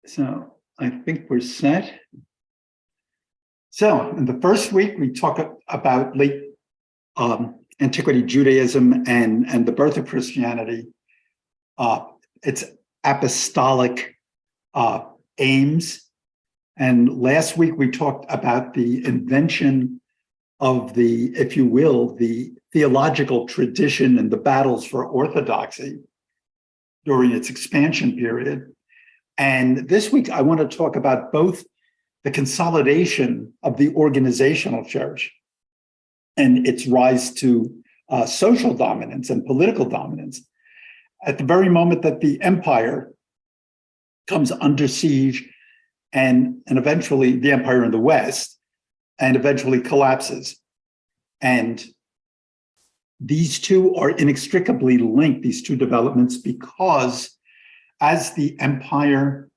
So I think we're set. So in the first week, we talk about late antiquity Judaism and the birth of Christianity, its apostolic aims. And last week, we talked about the invention of the, if you will, the theological tradition and the battles for orthodoxy during its expansion period. And this week, I want to talk about both the consolidation of the organizational church and its rise to social dominance and political dominance at the very moment that the empire comes under siege and eventually the empire in the West and eventually collapses. And these two are inextricably linked, these two developments, because as the empire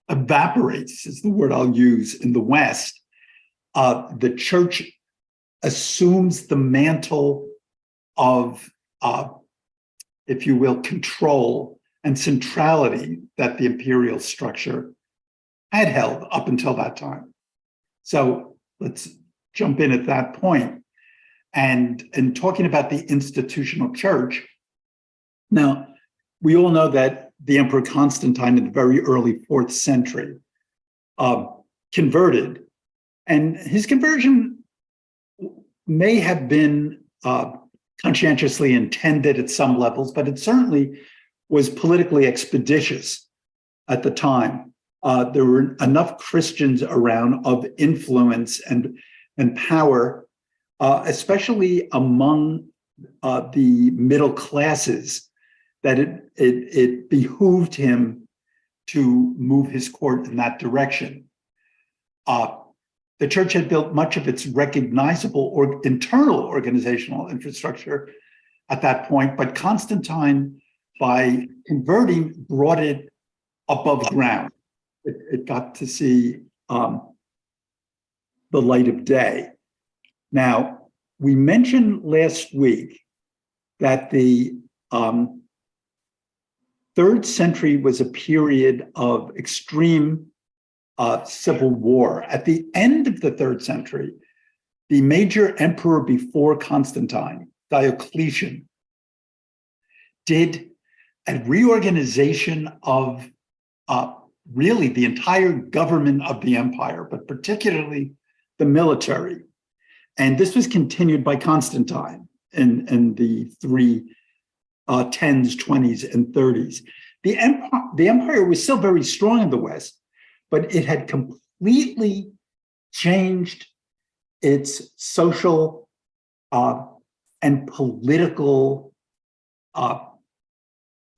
evaporates, is the word I'll use, in the West, the church assumes the mantle of, if you will, control and centrality that the imperial structure had held up until that time. So let's jump in at that point. And talking about the institutional church, now, we all know that the Emperor Constantine in the very early 4th century converted. And his conversion may have been conscientiously intended at some levels, but it certainly was politically expeditious at the time. There were enough Christians around of influence and power, especially among the middle classes, that it behooved him to move his court in that direction. The church had built much of its recognizable or internal organizational infrastructure at that point, but Constantine, by converting, brought it above ground. It got to see the light of day. Now, we mentioned last week that the 3rd century was a period of extreme civil war. At the end of the 3rd century, the major emperor before Constantine, Diocletian, did a reorganization of really the entire government of the empire, but particularly the military. And this was continued by Constantine in the 10s, 20s, and 30s. The empire was still very strong in the West, but it had completely changed its social and political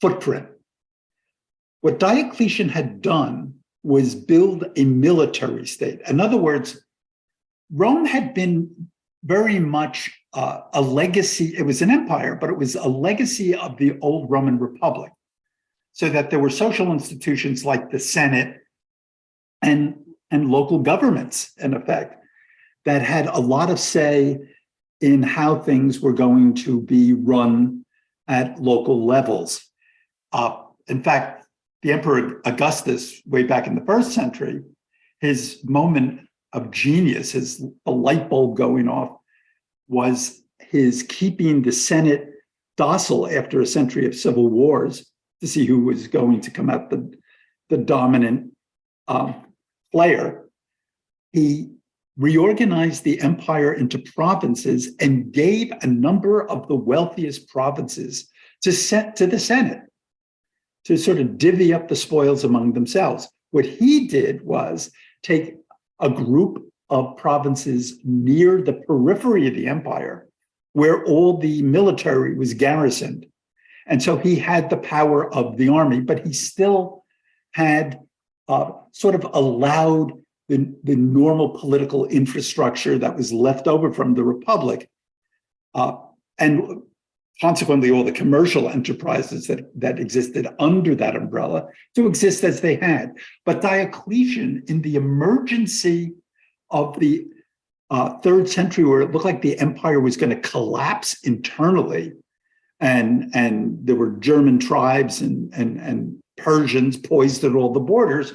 footprint. What Diocletian had done was build a military state. In other words, Rome had been very much a legacy. It was an empire, but it was a legacy of the old Roman Republic, so that there were social institutions like the Senate and local governments, in effect, that had a lot of say in how things were going to be run at local levels. In fact, the Emperor Augustus, way back in the 1st century, his moment of genius, a light bulb going off, was his keeping the Senate docile after a century of civil wars to see who was going to come out the dominant player. He reorganized the empire into provinces and gave a number of the wealthiest provinces to the Senate to sort of divvy up the spoils among themselves. What he did was take a group of provinces near the periphery of the empire where all the military was garrisoned. And so he had the power of the army, but he still had sort of allowed the normal political infrastructure that was left over from the Republic, and consequently all the commercial enterprises that existed under that umbrella, to exist as they had. But Diocletian, in the emergency of the 3rd century, where it looked like the empire was going to collapse internally, and there were German tribes and Persians poised at all the borders.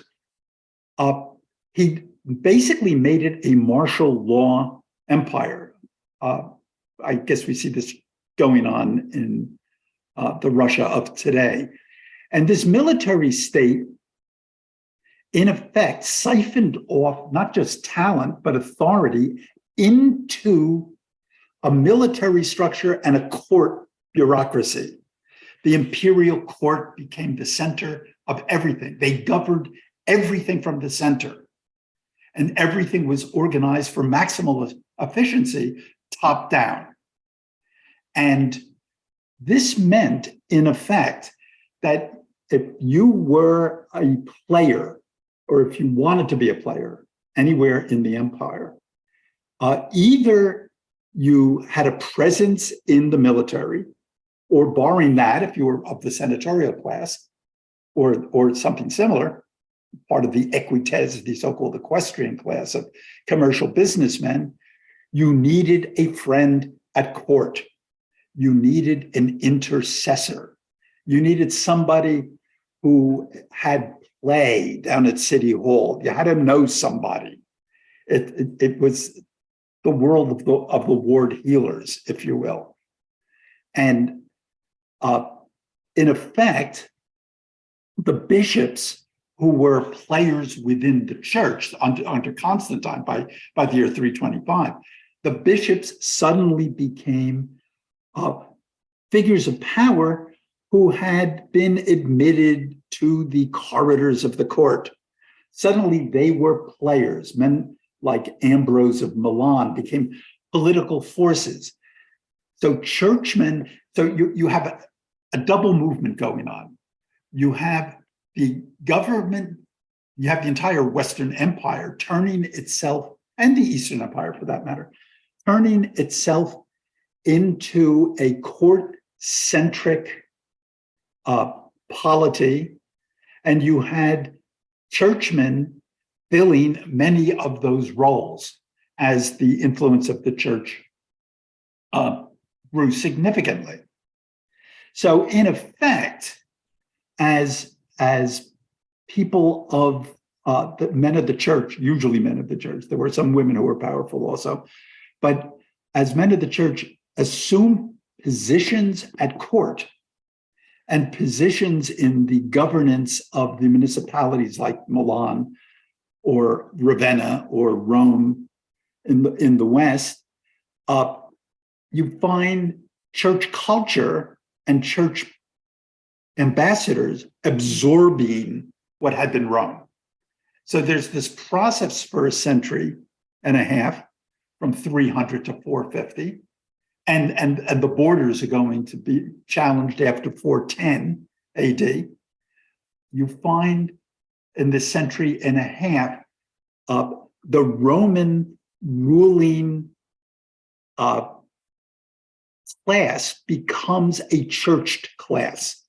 He basically made it a martial law empire. I guess we see this going on in the Russia of today. And this military state, in effect, siphoned off not just talent, but authority into a military structure and a court bureaucracy. The imperial court became the center of everything. They governed everything from the center, and everything was organized for maximal efficiency, top down. And this meant, in effect, that if you were a player, or if you wanted to be a player anywhere in the empire, either you had a presence in the military, or barring that, if you were of the senatorial class, or something similar, part of the equites, the so-called equestrian class of commercial businessmen, you needed a friend at court. You needed an intercessor. You needed somebody who had play down at City Hall. You had to know somebody. It was the world of the ward healers, if you will. And in effect, the bishops who were players within the church under Constantine by the year 325, the bishops suddenly became figures of power who had been admitted to the corridors of the court. Suddenly they were players. Men like Ambrose of Milan became political forces. So churchmen, so you have a double movement going on. You have the government, you have the entire Western Empire turning itself, and the Eastern Empire for that matter, turning itself into a court-centric polity, and you had churchmen filling many of those roles as the influence of the church grew significantly. So in effect, as people of the men of the church, usually men of the church, there were some women who were powerful also, but as men of the church assumed positions at court and positions in the governance of the municipalities like Milan or Ravenna or Rome in the West, you find church culture and church ambassadors absorbing what had been Rome. So there's this process for a century and a half, from 300 to 450, and the borders are going to be challenged after 410 AD. You find in this century and a half, the Roman ruling class becomes a churched class.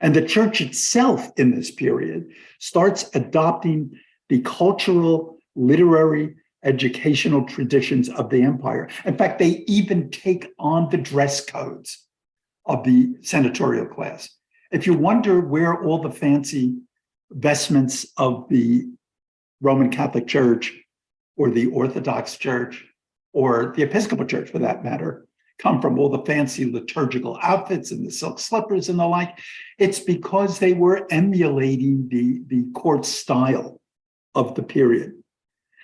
And the church itself in this period starts adopting the cultural, literary, educational traditions of the empire. In fact, they even take on the dress codes of the senatorial class. If you wonder where all the fancy vestments of the Roman Catholic Church or the Orthodox Church or the Episcopal Church for that matter come from, all the fancy liturgical outfits and the silk slippers and the like, it's because they were emulating the court style of the period.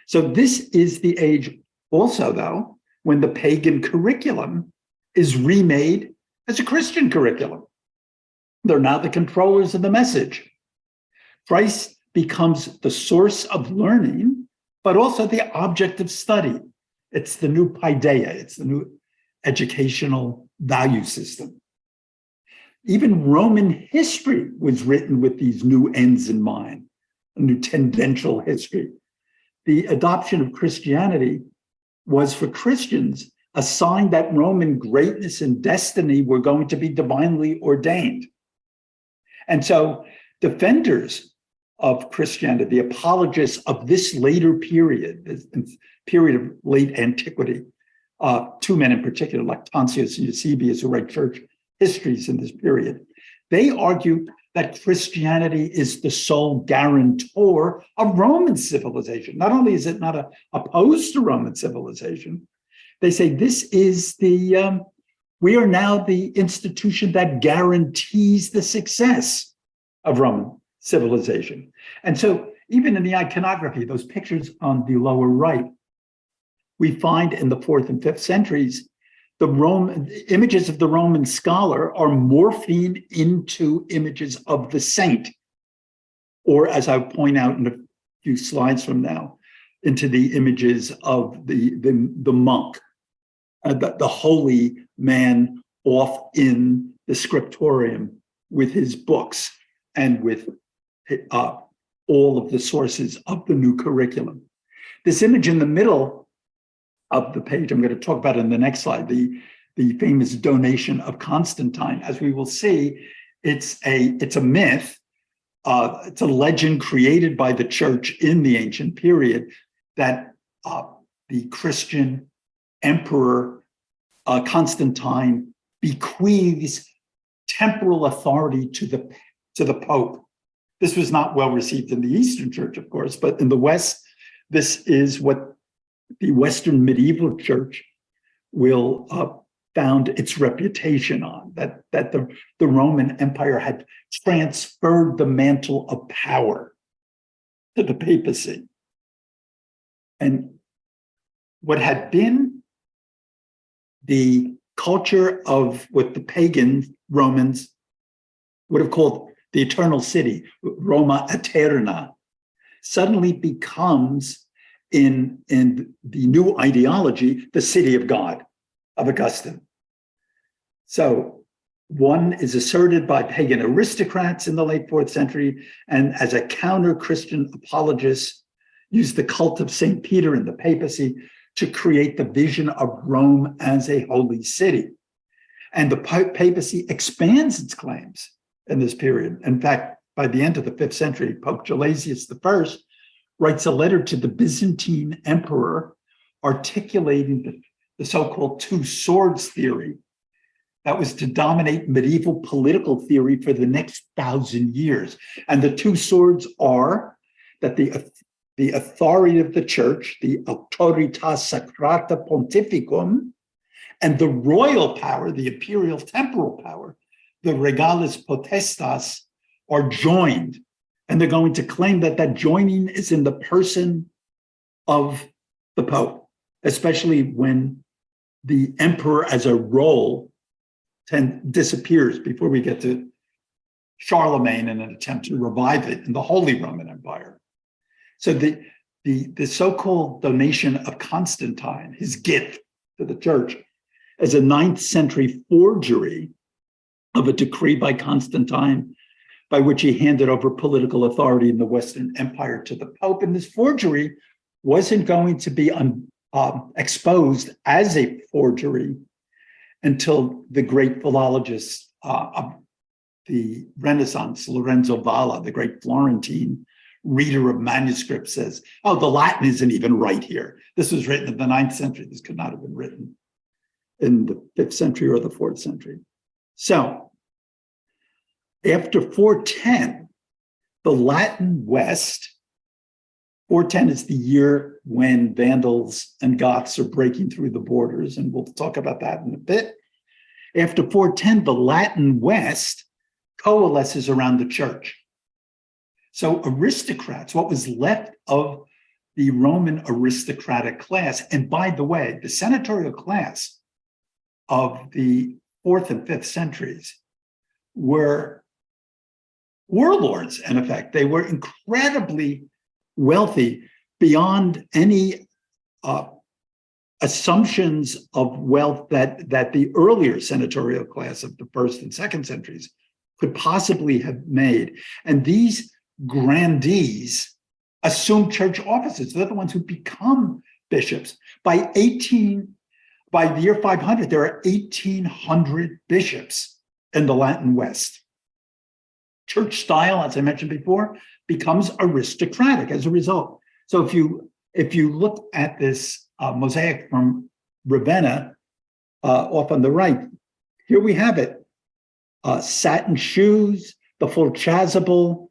So this is the age also, though, when the pagan curriculum is remade as a Christian curriculum. They're now the controllers of the message. Christ becomes the source of learning, but also the object of study. It's the new paideia, it's the new educational value system. Even Roman history was written with these new ends in mind, a new tendential history. The adoption of Christianity was for Christians a sign that Roman greatness and destiny were going to be divinely ordained. And so defenders of Christianity, the apologists of this later period, this period of late antiquity, two men in particular, like Tansius and Eusebius, who write church histories in this period, they argue that Christianity is the sole guarantor of Roman civilization. Not only is it not opposed to Roman civilization, they say this is we are now the institution that guarantees the success of Roman civilization. And so even in the iconography, those pictures on the lower right, we find in the 4th and 5th centuries, the Roman images of the Roman scholar are morphing into images of the saint, or as I point out in a few slides from now, into the images of the monk, the holy man off in the scriptorium with his books and with all of the sources of the new curriculum. This image in the middle of the page, I'm going to talk about in the next slide, the famous donation of Constantine. As we will see, it's a myth. It's a legend created by the church in the ancient period that the Christian emperor Constantine bequeaths temporal authority to the Pope. This was not well received in the Eastern Church, of course, but in the West, this is what the Western medieval church will found its reputation on, that the Roman Empire had transferred the mantle of power to the papacy. And what had been the culture of what the pagan Romans would have called the eternal city, Roma Eterna, suddenly becomes in the new ideology, the city of God of Augustine. So one is asserted by pagan aristocrats in the late 4th century, and as a counter-Christian apologist, used the cult of St. Peter and the papacy to create the vision of Rome as a holy city. And the papacy expands its claims in this period. In fact, by the end of the 5th century, Pope Gelasius I writes a letter to the Byzantine emperor articulating the so-called two swords theory that was to dominate medieval political theory for the next 1,000 years. And the two swords are that the authority of the church, the auctoritas sacrata pontificum, and the royal power, the imperial temporal power, the regalis potestas, are joined. And they're going to claim that joining is in the person of the Pope, especially when the emperor as a role disappears before we get to Charlemagne in an attempt to revive it in the Holy Roman Empire. So the so-called donation of Constantine, his gift to the church, is a 9th century forgery of a decree by Constantine by which he handed over political authority in the Western Empire to the Pope. And this forgery wasn't going to be exposed as a forgery until the great philologist of the Renaissance, Lorenzo Valla, the great Florentine reader of manuscripts, says, oh, the Latin isn't even right here. This was written in the 9th century. This could not have been written in the 5th century or the 4th century. So after 410, the Latin West, 410 is the year when Vandals and Goths are breaking through the borders, and we'll talk about that in a bit. After 410, the Latin West coalesces around the church. So aristocrats, what was left of the Roman aristocratic class, and by the way, the senatorial class of the 4th and 5th centuries were warlords, in effect. They were incredibly wealthy beyond any assumptions of wealth that the earlier senatorial class of the 1st and 2nd centuries could possibly have made. And these grandees assumed church offices. They're the ones who become bishops. By the year 500, there are 1,800 bishops in the Latin West. Church style, as I mentioned before, becomes aristocratic as a result. So if you look at this mosaic from Ravenna off on the right, here we have it. Satin shoes, the full chasuble,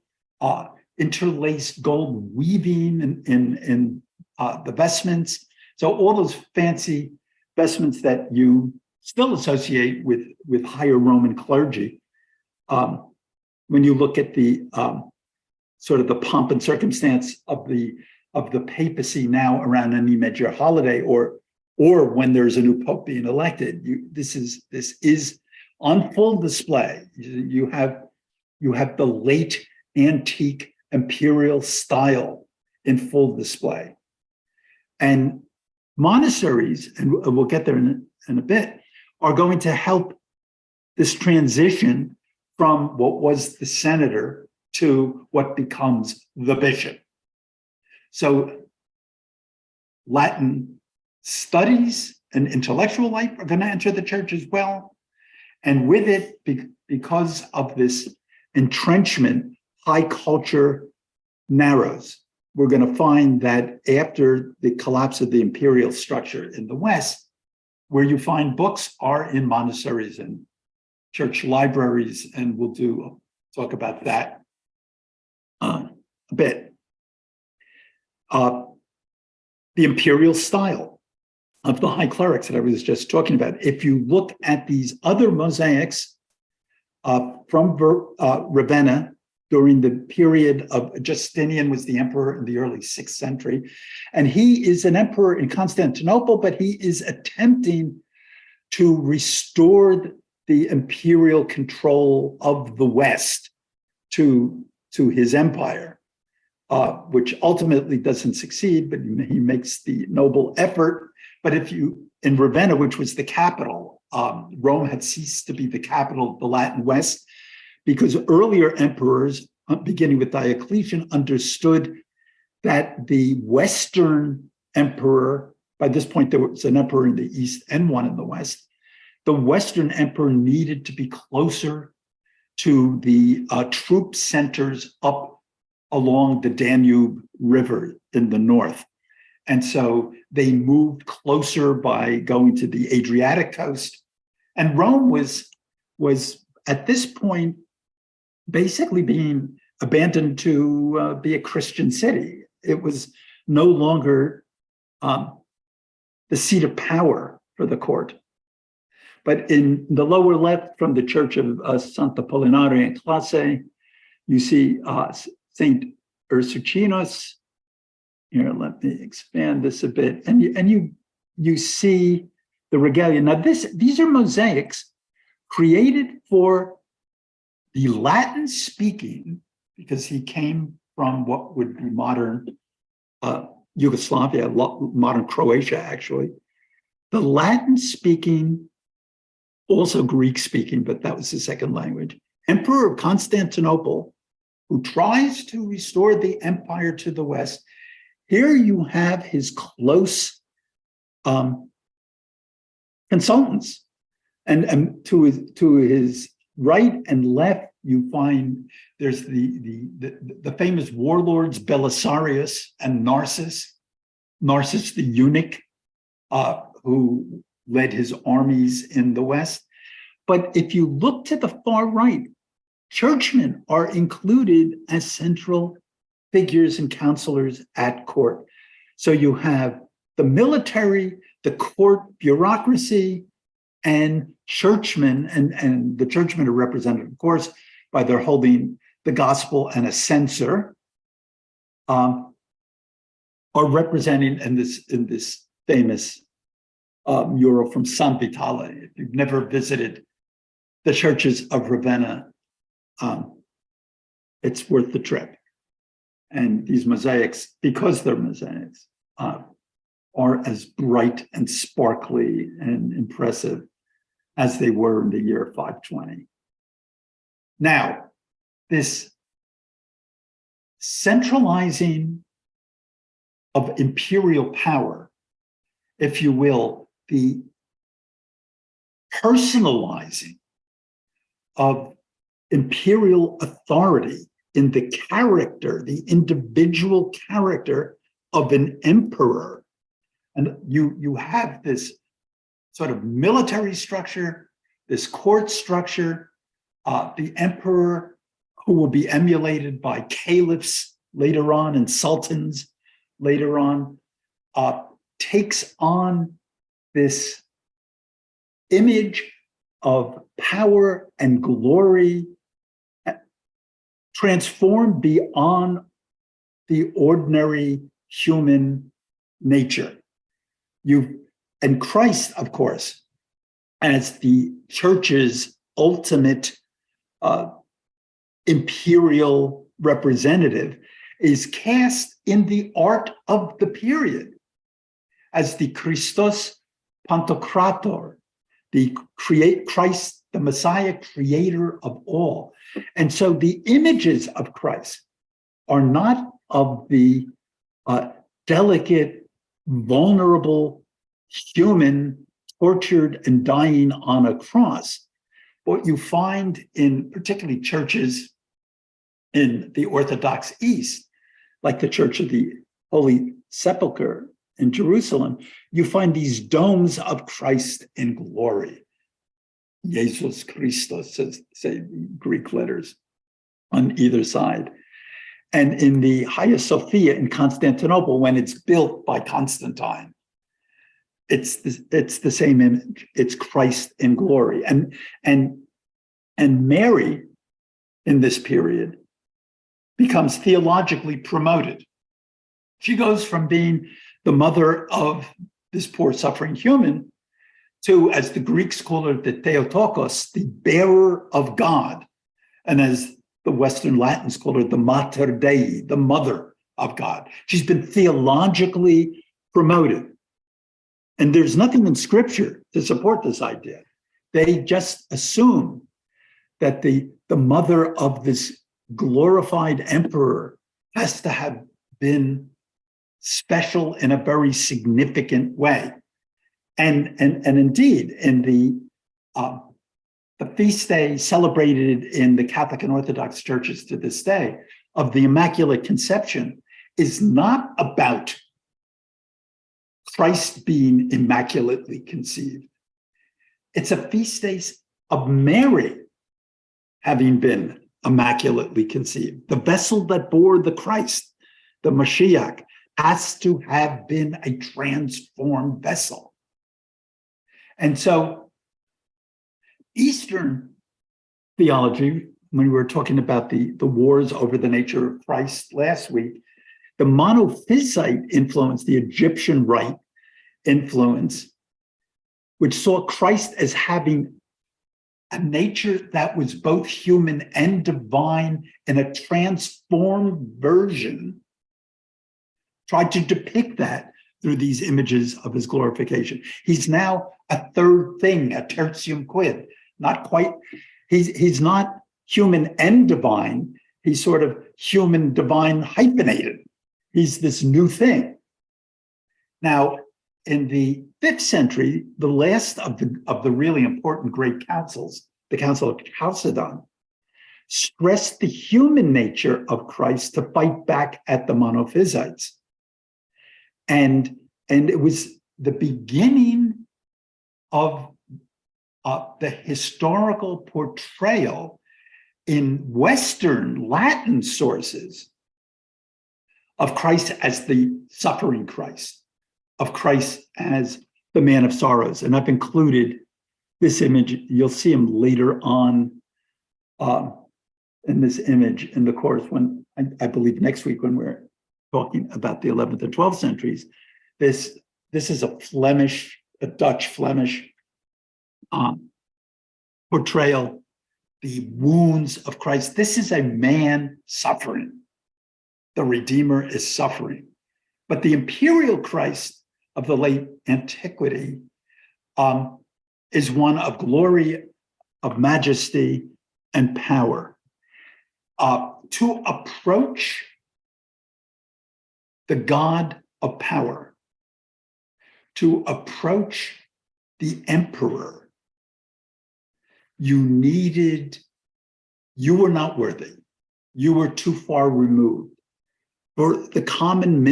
interlaced gold weaving in the vestments. So all those fancy vestments that you still associate with higher Roman clergy. When you look at the sort of the pomp and circumstance of the papacy now around any major holiday, or when there's a new pope being elected, this is on full display. You have the late antique imperial style in full display. And monasteries, and we'll get there in a bit, are going to help this transition from what was the senator to what becomes the bishop. So Latin studies and intellectual life are going to enter the church as well. And with it, because of this entrenchment, high culture narrows. We're going to find that after the collapse of the imperial structure in the West, where you find books are in monasteries and church libraries, and we'll talk about that a bit. The imperial style of the high clerics that I was just talking about. If you look at these other mosaics from Ravenna during the period of Justinian, was the emperor in the early 6th century, and he is an emperor in Constantinople, but he is attempting to restore the imperial control of the West to his empire, which ultimately doesn't succeed, but he makes the noble effort. But in Ravenna, which was the capital, Rome had ceased to be the capital of the Latin West, because earlier emperors, beginning with Diocletian, understood that the Western emperor, by this point there was an emperor in the East and one in the West, the Western emperor needed to be closer to the troop centers up along the Danube River in the north. And so they moved closer by going to the Adriatic coast. And Rome was at this point basically being abandoned to be a Christian city. It was no longer the seat of power for the court. But in the lower left, from the Church of Sant'Apollinare in Classe, you see Saint Ursucinus. Here, let me expand this a bit, and you see the regalia. Now, these are mosaics created for the Latin-speaking, because he came from what would be modern Yugoslavia, modern Croatia, actually. The Latin-speaking, also Greek-speaking, but that was the second language, Emperor of Constantinople, who tries to restore the empire to the West. Here you have his close consultants, and to his right and left, you find there's the famous warlords Belisarius and Narses the eunuch, who led his armies in the West. But if you look to the far right, churchmen are included as central figures and counselors at court. So you have the military, the court bureaucracy, and churchmen, and the churchmen are represented, of course, by their holding the gospel and a censer, are representing in this famous mural from San Vitale. If you've never visited the churches of Ravenna, it's worth the trip. And these mosaics, because they're mosaics, are as bright and sparkly and impressive as they were in the year 520. Now, this centralizing of imperial power, if you will, the personalizing of imperial authority in the character, the individual character of an emperor. And you have this sort of military structure, this court structure, the emperor who will be emulated by caliphs later on and sultans later on, takes on this image of power and glory, transformed beyond the ordinary human nature. And Christ, of course, as the church's ultimate imperial representative, is cast in the art of the period as the Christos Pantocrator, the Christ, the Messiah, creator of all. And so the images of Christ are not of the delicate, vulnerable human tortured and dying on a cross. What you find in particularly churches in the Orthodox East, like the Church of the Holy Sepulchre in Jerusalem, you find these domes of Christ in glory. Jesus Christos, say Greek letters on either side. And in the Hagia Sophia in Constantinople, when it's built by Constantine, it's the same image. It's Christ in glory. And Mary in this period becomes theologically promoted. She goes from being the mother of this poor suffering human to, as the Greeks call her, the Theotokos, the bearer of God. And as the Western Latins call her, the Mater Dei, the mother of God. She's been theologically promoted. And there's nothing in scripture to support this idea. They just assume that the mother of this glorified emperor has to have been special in a very significant way. And indeed, in the feast day celebrated in the Catholic and Orthodox churches to this day of the Immaculate Conception is not about Christ being immaculately conceived. It's a feast day of Mary having been immaculately conceived. The vessel that bore the Christ, the Mashiach, has to have been a transformed vessel. And so Eastern theology, when we were talking about the wars over the nature of Christ last week, the monophysite influence, the Egyptian rite influence, which saw Christ as having a nature that was both human and divine in a transformed version, tried to depict that through these images of his glorification. He's now a third thing, a tertium quid, not quite, he's not human and divine, he's sort of human divine hyphenated. He's this new thing. Now, in the 5th century, the last of the really important great councils, the Council of Chalcedon, stressed the human nature of Christ to fight back at the monophysites. And it was the beginning of the historical portrayal in Western Latin sources of Christ as the suffering Christ, of Christ as the man of sorrows. And I've included this image. You'll see him later on in this image in the course when I believe next week when we're talking about the 11th and 12th centuries. This is a Dutch Flemish portrayal, the wounds of Christ. This is a man suffering. The Redeemer is suffering. But the imperial Christ of the late antiquity is one of glory, of majesty, and power. To approach the God of power, to approach the emperor, you were not worthy. You were too far removed. For the common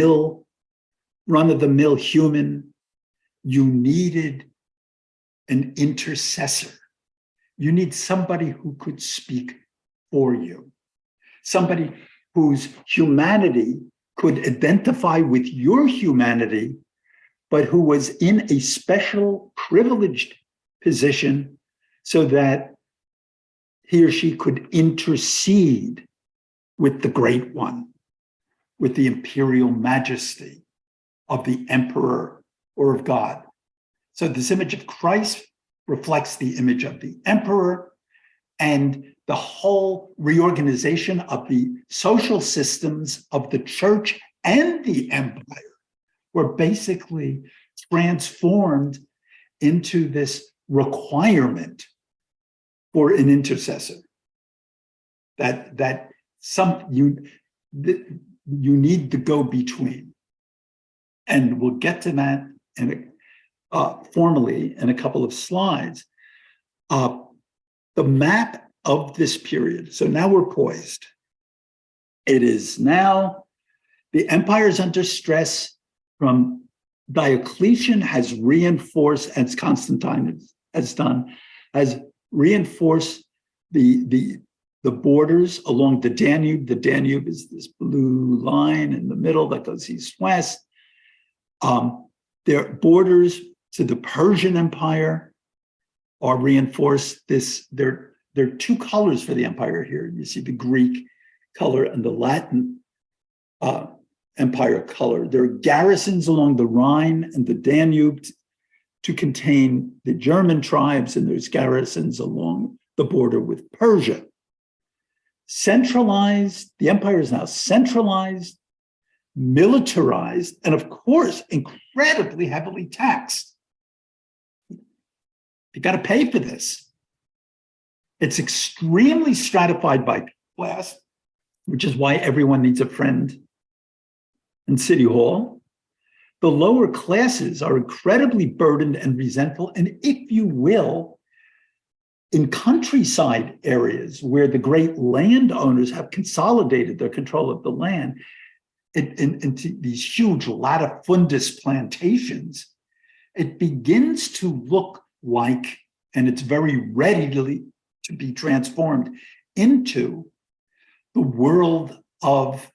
run-of-the-mill human, you needed an intercessor. You need somebody who could speak for you. somebody whose humanity could identify with your humanity, but who was in a special privileged position so that he or she could intercede with the Great One, with the imperial majesty of the emperor or of God. So this image of Christ reflects the image of the emperor, and the whole reorganization of the social systems of the church and the empire were basically transformed into this requirement for an intercessor. That you need to go between. And we'll get to that formally in a couple of slides. The map of this period, so now we're poised. It is now, the empire is under stress from Diocletian has reinforced, as Constantine has done, has reinforced the borders along the Danube. The Danube is this blue line in the middle that goes east-west. Their borders to the Persian Empire are reinforced. There are two colors for the empire here. You see the Greek color and the Latin empire color. There are garrisons along the Rhine and the Danube to contain the German tribes, and there's garrisons along the border with Persia. Centralized, the empire is now centralized, militarized, and of course, incredibly heavily taxed. You got to pay for this. It's extremely stratified by class, which is why everyone needs a friend in City Hall. The lower classes are incredibly burdened and resentful, and if you will, in countryside areas where the great landowners have consolidated their control of the land into these huge latifundist plantations, it begins to look like, and it's very ready to be transformed into the world of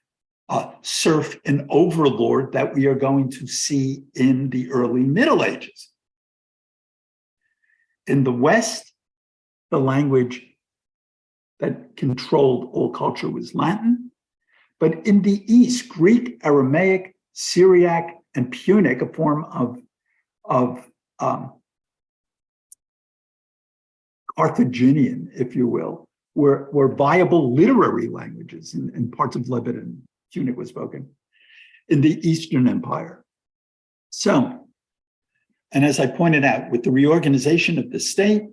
serf and overlord that we are going to see in the early Middle Ages. In the West, the language that controlled all culture was Latin, but in the East, Greek, Aramaic, Syriac, and Punic, a form of Carthaginian, if you will, were viable literary languages in parts of Lebanon. Punic was spoken in the Eastern Empire. So, and as I pointed out, with the reorganization of the state,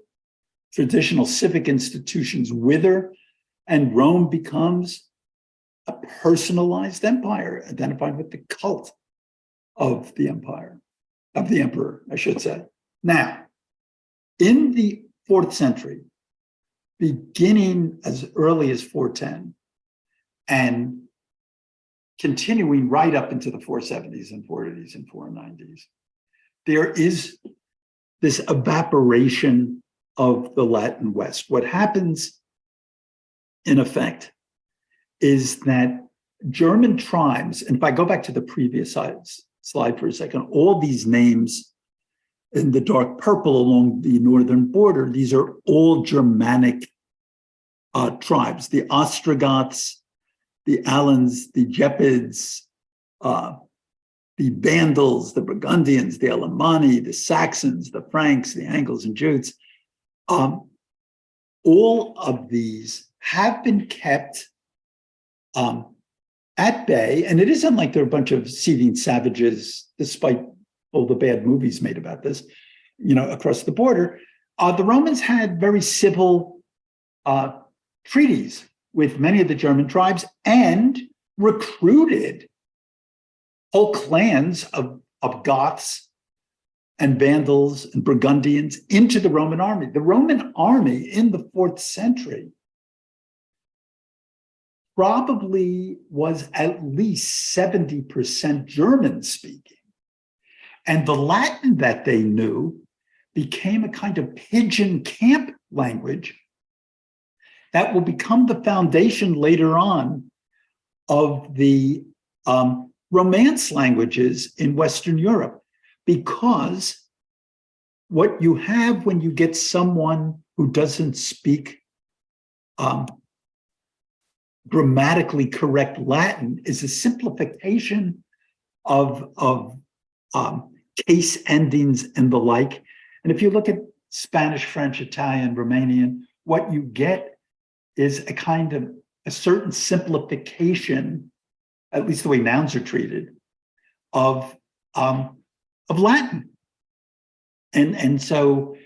traditional civic institutions wither, and Rome becomes a personalized empire, identified with the cult of the empire, of the emperor, I should say. Now, in the 4th century, beginning as early as 410, and continuing right up into the 470s and 480s and 490s, there is this evaporation of the Latin West. What happens, in effect, is that German tribes, and if I go back to the previous slide for a second, all these names in the dark purple along the northern border, these are all Germanic tribes, the Ostrogoths, the Alans, the Gepids, the Vandals, the Burgundians, the Alemanni, the Saxons, the Franks, the Angles and Jutes. All of these have been kept at bay, and it isn't like they're a bunch of seething savages, despite all the bad movies made about this, across the border. The Romans had very civil treaties with many of the German tribes and recruited whole clans of Goths and Vandals and Burgundians into the Roman army. The Roman army in the 4th century probably was at least 70% German speaking. And the Latin that they knew became a kind of pigeon camp language that will become the foundation later on of the Romance languages in Western Europe, because what you have when you get someone who doesn't speak grammatically correct Latin is a simplification of case endings and the like. And if you look at Spanish, French, Italian, Romanian, what you get is a kind of a certain simplification, at least the way nouns are treated, of Latin. And so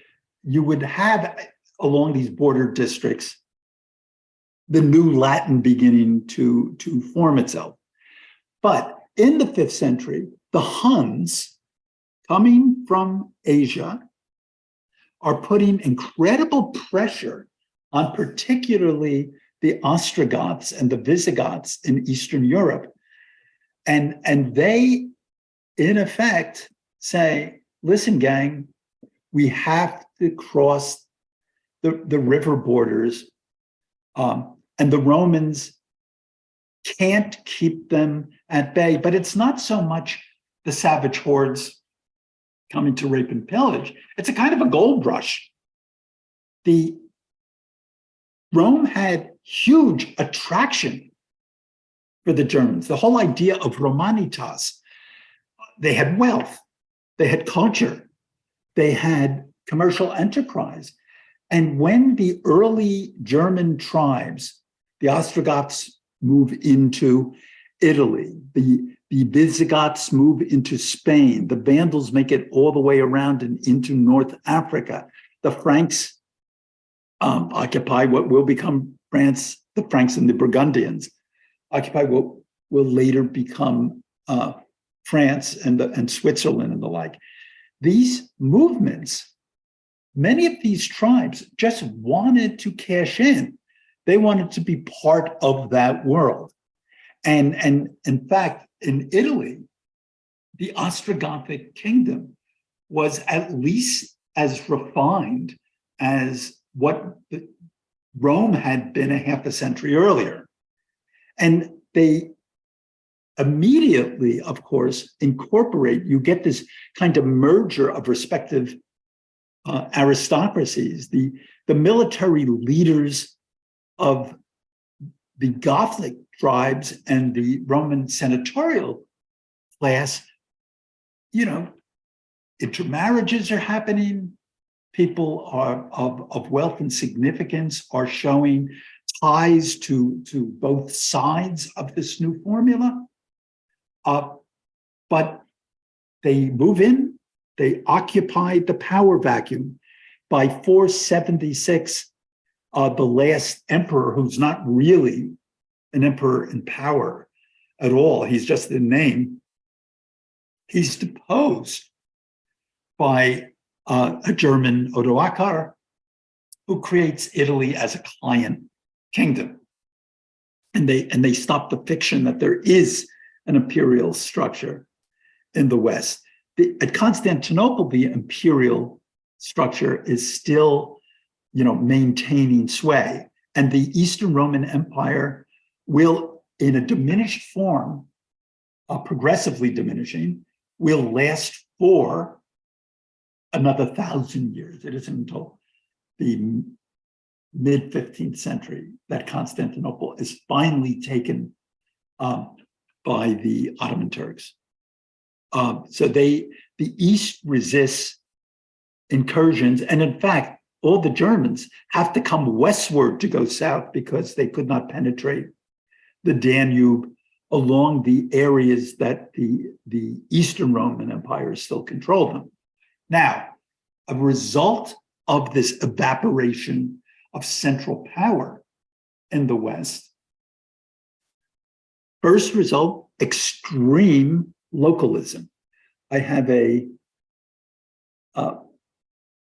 you would have along these border districts the new Latin beginning to form itself. But in the 5th century, the Huns coming from Asia are putting incredible pressure on particularly the Ostrogoths and the Visigoths in Eastern Europe. And they, in effect, say, listen, gang, we have to cross the river borders, and the Romans can't keep them at bay. But it's not so much the savage hordes coming to rape and pillage. It's a kind of a gold rush. Rome had huge attraction for the Germans. The whole idea of Romanitas, they had wealth, they had culture, they had commercial enterprise. And when the early German tribes, the Ostrogoths move into Italy, the Visigoths move into Spain, the Vandals make it all the way around and into North Africa, the Franks occupy what will become France, the Franks and the Burgundians occupy what will later become France and Switzerland and the like. These movements, many of these tribes just wanted to cash in. They wanted to be part of that world. And in fact, in Italy, the Ostrogothic kingdom was at least as refined as what Rome had been a half a century earlier. And they immediately, of course, incorporate, you get this kind of merger of respective aristocracies. The military leaders of the Gothic tribes and the Roman senatorial class, intermarriages are happening. People are of wealth and significance are showing ties to both sides of this new formula. But they move in, they occupy the power vacuum. By 476, the last emperor, who's not really an emperor in power at all, he's just in name, he's deposed by a German Odoacer, who creates Italy as a client kingdom. And they stop the fiction that there is an imperial structure in the West. At Constantinople, the imperial structure is still, maintaining sway. And the Eastern Roman Empire will, in a diminished form, progressively diminishing, will last for another 1,000 years. It isn't until the mid-15th century that Constantinople is finally taken by the Ottoman Turks. So the East resists incursions. And in fact, all the Germans have to come westward to go south because they could not penetrate the Danube along the areas that the Eastern Roman Empire still controlled them. Now, a result of this evaporation of central power in the West, first result, extreme localism. I have a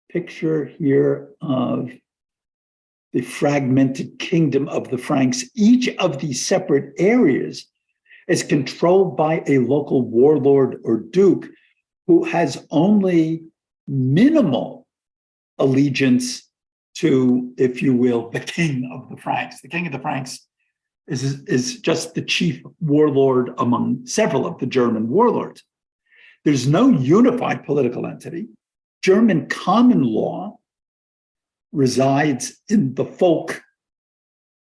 picture here of the fragmented kingdom of the Franks. Each of these separate areas is controlled by a local warlord or duke who has only minimal allegiance to, if you will, the king of the Franks. The king of the Franks is just the chief warlord among several of the German warlords. There's no unified political entity. German common law resides in the folk.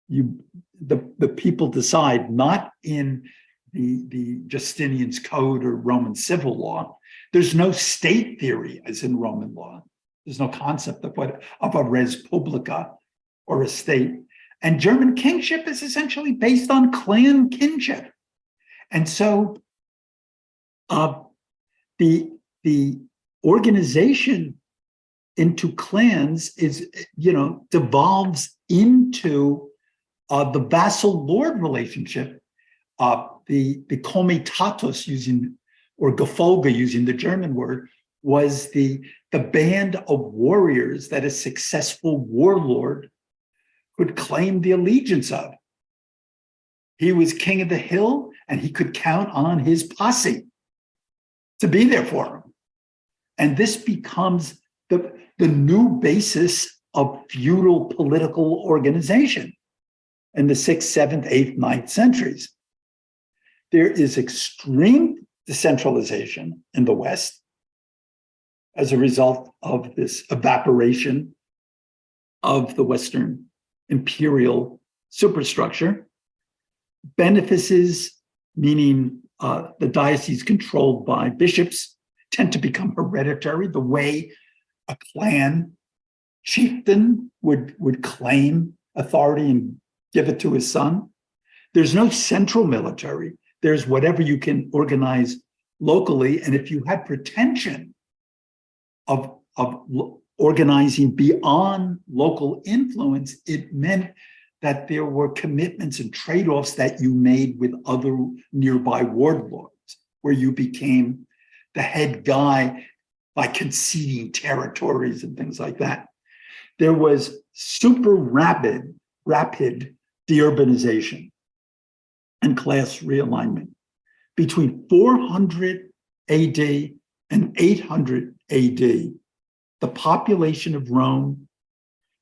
The people decide, not in the Justinian's code or Roman civil law. There's no state theory as in Roman law. There's no concept of a res publica or a state. And German kingship is essentially based on clan kinship. And so the organization into clans devolves into the vassal-lord relationship. The comitatus, or Gefolge, using the German word, was the band of warriors that a successful warlord could claim the allegiance of. He was king of the hill, and he could count on his posse to be there for him. And this becomes the new basis of feudal political organization in the 6th, 7th, 8th, 9th centuries. There is extreme decentralization in the West as a result of this evaporation of the Western imperial superstructure. Benefices, meaning the diocese controlled by bishops, tend to become hereditary, the way a clan chieftain would claim authority and give it to his son. There's no central military. There's whatever you can organize locally. And if you had pretension of organizing beyond local influence, it meant that there were commitments and trade-offs that you made with other nearby warlords, where you became the head guy by conceding territories and things like that. There was super rapid deurbanization and class realignment. Between 400 AD and 800 AD, the population of Rome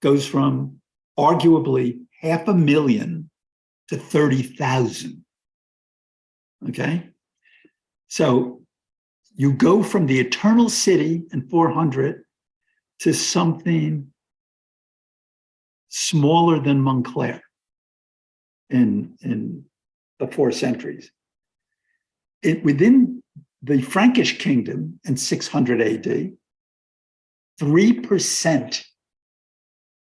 goes from arguably 500,000 to 30,000. Okay? So you go from the eternal city in 400 to something smaller than Montclair in the 4 centuries. Within the Frankish kingdom in 600 AD, 3%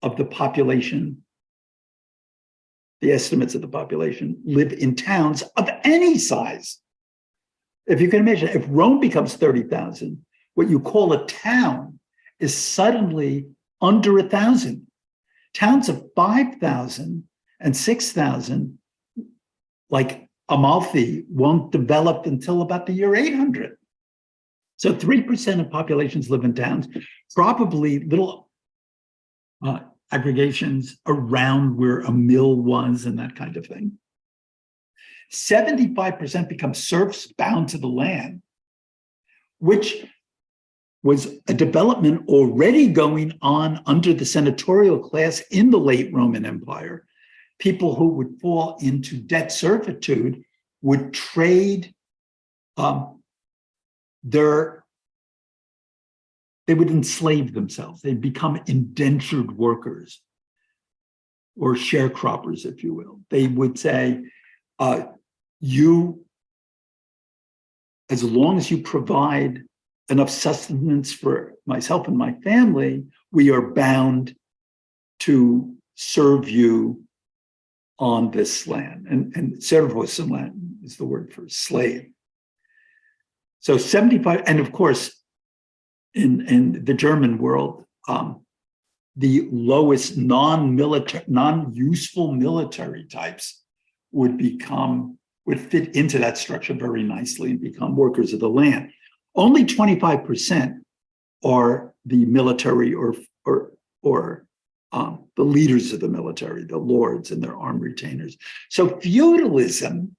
of the population, the estimates of the population, live in towns of any size. If you can imagine, if Rome becomes 30,000, what you call a town is suddenly under 1,000. Towns of 5,000 and 6,000, like Amalfi, won't develop until about the year 800. So 3% of populations live in towns, probably little aggregations around where a mill was and that kind of thing. 75% become serfs bound to the land, which was a development already going on under the senatorial class in the late Roman Empire. People who would fall into debt servitude would trade they would enslave themselves. They'd become indentured workers or sharecroppers, if you will. They would say, you, as long as you provide enough sustenance for myself and my family, we are bound to serve you on this land. And servus in Latin is the word for slave. So 75, and of course, in the German world, the lowest non-useful military types would fit into that structure very nicely and become workers of the land. Only 25% are the military or the leaders of the military, the lords and their armed retainers. So feudalism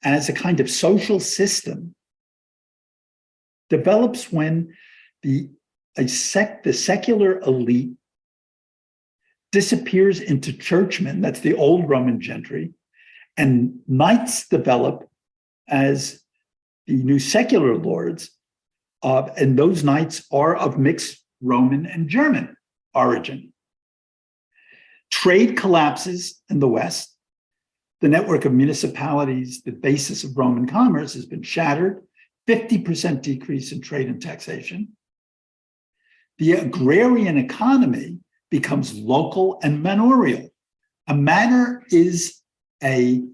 as a kind of social system develops when the secular elite disappears into churchmen. That's the old Roman gentry. And knights develop as the new secular lords. And those knights are of mixed Roman and German origin. Trade collapses in the West. The network of municipalities, the basis of Roman commerce, has been shattered. 50% decrease in trade and taxation. The agrarian economy becomes local and manorial. A manor is a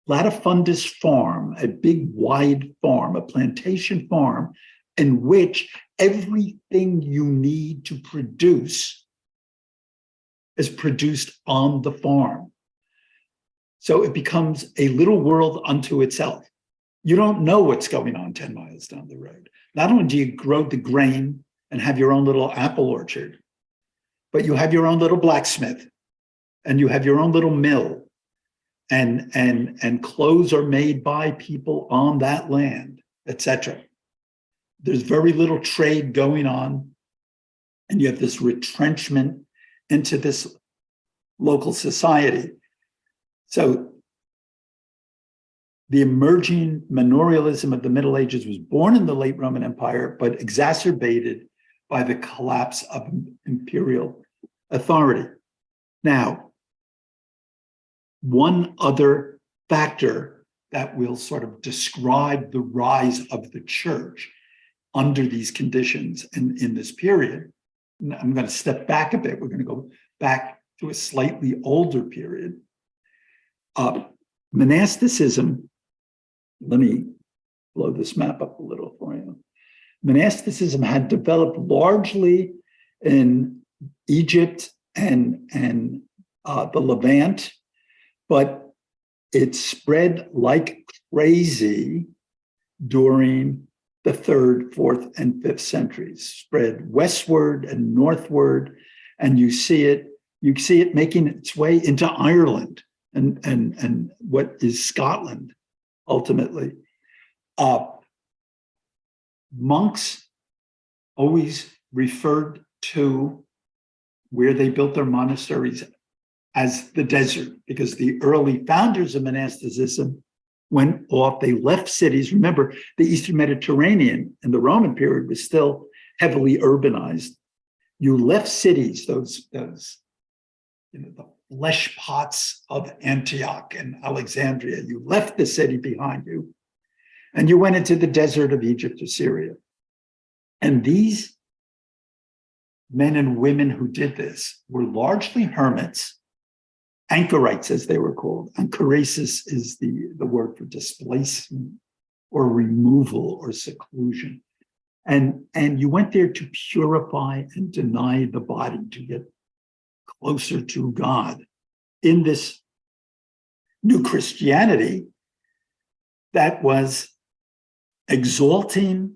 latifundus farm, a big wide farm, a plantation farm, in which everything you need to produce is produced on the farm. So it becomes a little world unto itself. You don't know what's going on 10 miles down the road. Not only do you grow the grain and have your own little apple orchard, but you have your own little blacksmith, and you have your own little mill, and clothes are made by people on that land, etc. There's very little trade going on, and you have this retrenchment into this local society. So the emerging manorialism of the Middle Ages was born in the late Roman Empire, but exacerbated by the collapse of imperial authority. Now, one other factor that will sort of describe the rise of the church under these conditions and in this period, and I'm going to step back a bit. We're going to go back to a slightly older period. Monasticism, let me blow this map up a little for you. Monasticism had developed largely in Egypt and the Levant, but it spread like crazy during the 3rd, 4th, and 5th centuries, spread westward and northward, and you see it making its way into Ireland and what is Scotland ultimately. Monks always referred to where they built their monasteries as the desert, because the early founders of monasticism went off, they left cities. Remember, the Eastern Mediterranean in the Roman period was still heavily urbanized. You left cities, those the flesh pots of Antioch and Alexandria. You left the city behind you, and you went into the desert of Egypt or Syria. And these men and women who did this were largely hermits, anchorites, as they were called. Anchoresis is the word for displacement or removal or seclusion. And you went there to purify and deny the body, to get closer to God in this new Christianity that was exalting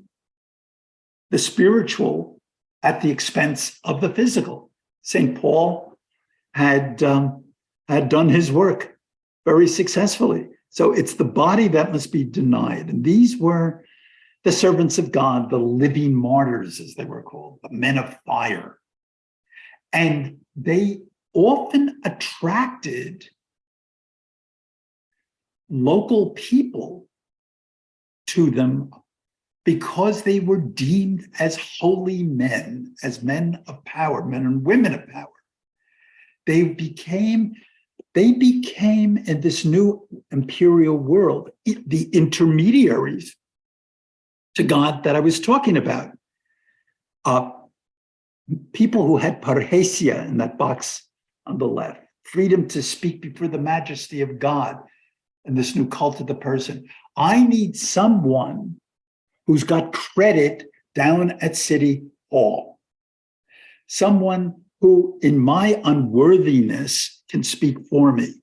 the spiritual at the expense of the physical. St. Paul had done his work very successfully. So it's the body that must be denied. And these were the servants of God, the living martyrs, as they were called, the men of fire. And they often attracted local people to them because they were deemed as holy men, as men of power, men and women of power. They became in this new imperial world the intermediaries to God that I was talking about. People who had parrhesia in that box on the left, freedom to speak before the majesty of God in this new cult of the person. I need someone who's got credit down at City Hall. Someone who, in my unworthiness, can speak for me.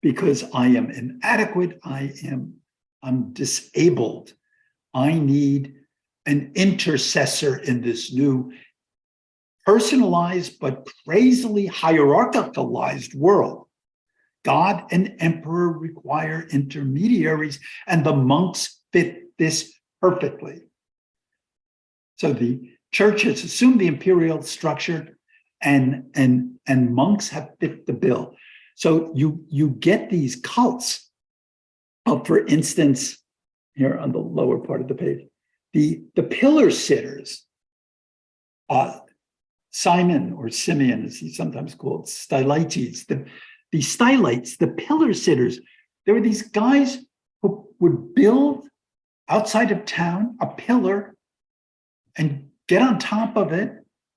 Because I am inadequate, I'm disabled. I need an intercessor in this new personalized but crazily hierarchicalized world. God and emperor require intermediaries, and the monks fit this perfectly. So the church has assumed the imperial structure and monks have fit the bill. So you get these cults of, for instance, here on the lower part of the page, the pillar sitters, Simon or Simeon, as he's sometimes called, Stylites, the stylites, the pillar sitters. There were these guys who would build outside of town a pillar and get on top of it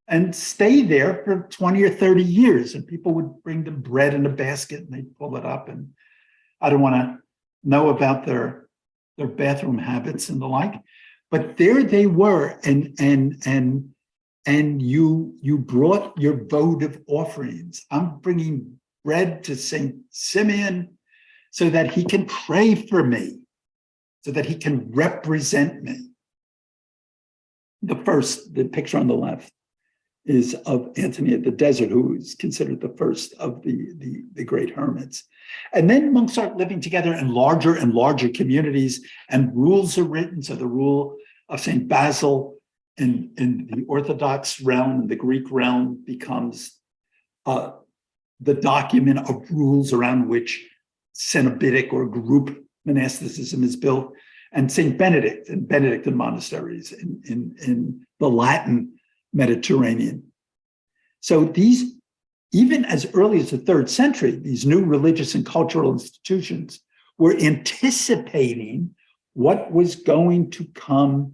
and stay there for 20 or 30 years. And people would bring them bread in a basket and they'd pull it up. And I don't want to know about their bathroom habits and the like, but there they were. And you brought your votive offerings. I'm bringing bread to Saint Simeon so that he can pray for me, so that he can represent me. The picture on the left is of Antony at the desert, who is considered the first of the great hermits. And then monks start living together in larger and larger communities, and rules are written. So the rule of St. Basil in the Orthodox realm and the Greek realm becomes the document of rules around which cenobitic or group monasticism is built, and St. Benedict and Benedictine monasteries in the Latin Mediterranean. So these, even as early as the 3rd century, these new religious and cultural institutions were anticipating what was going to come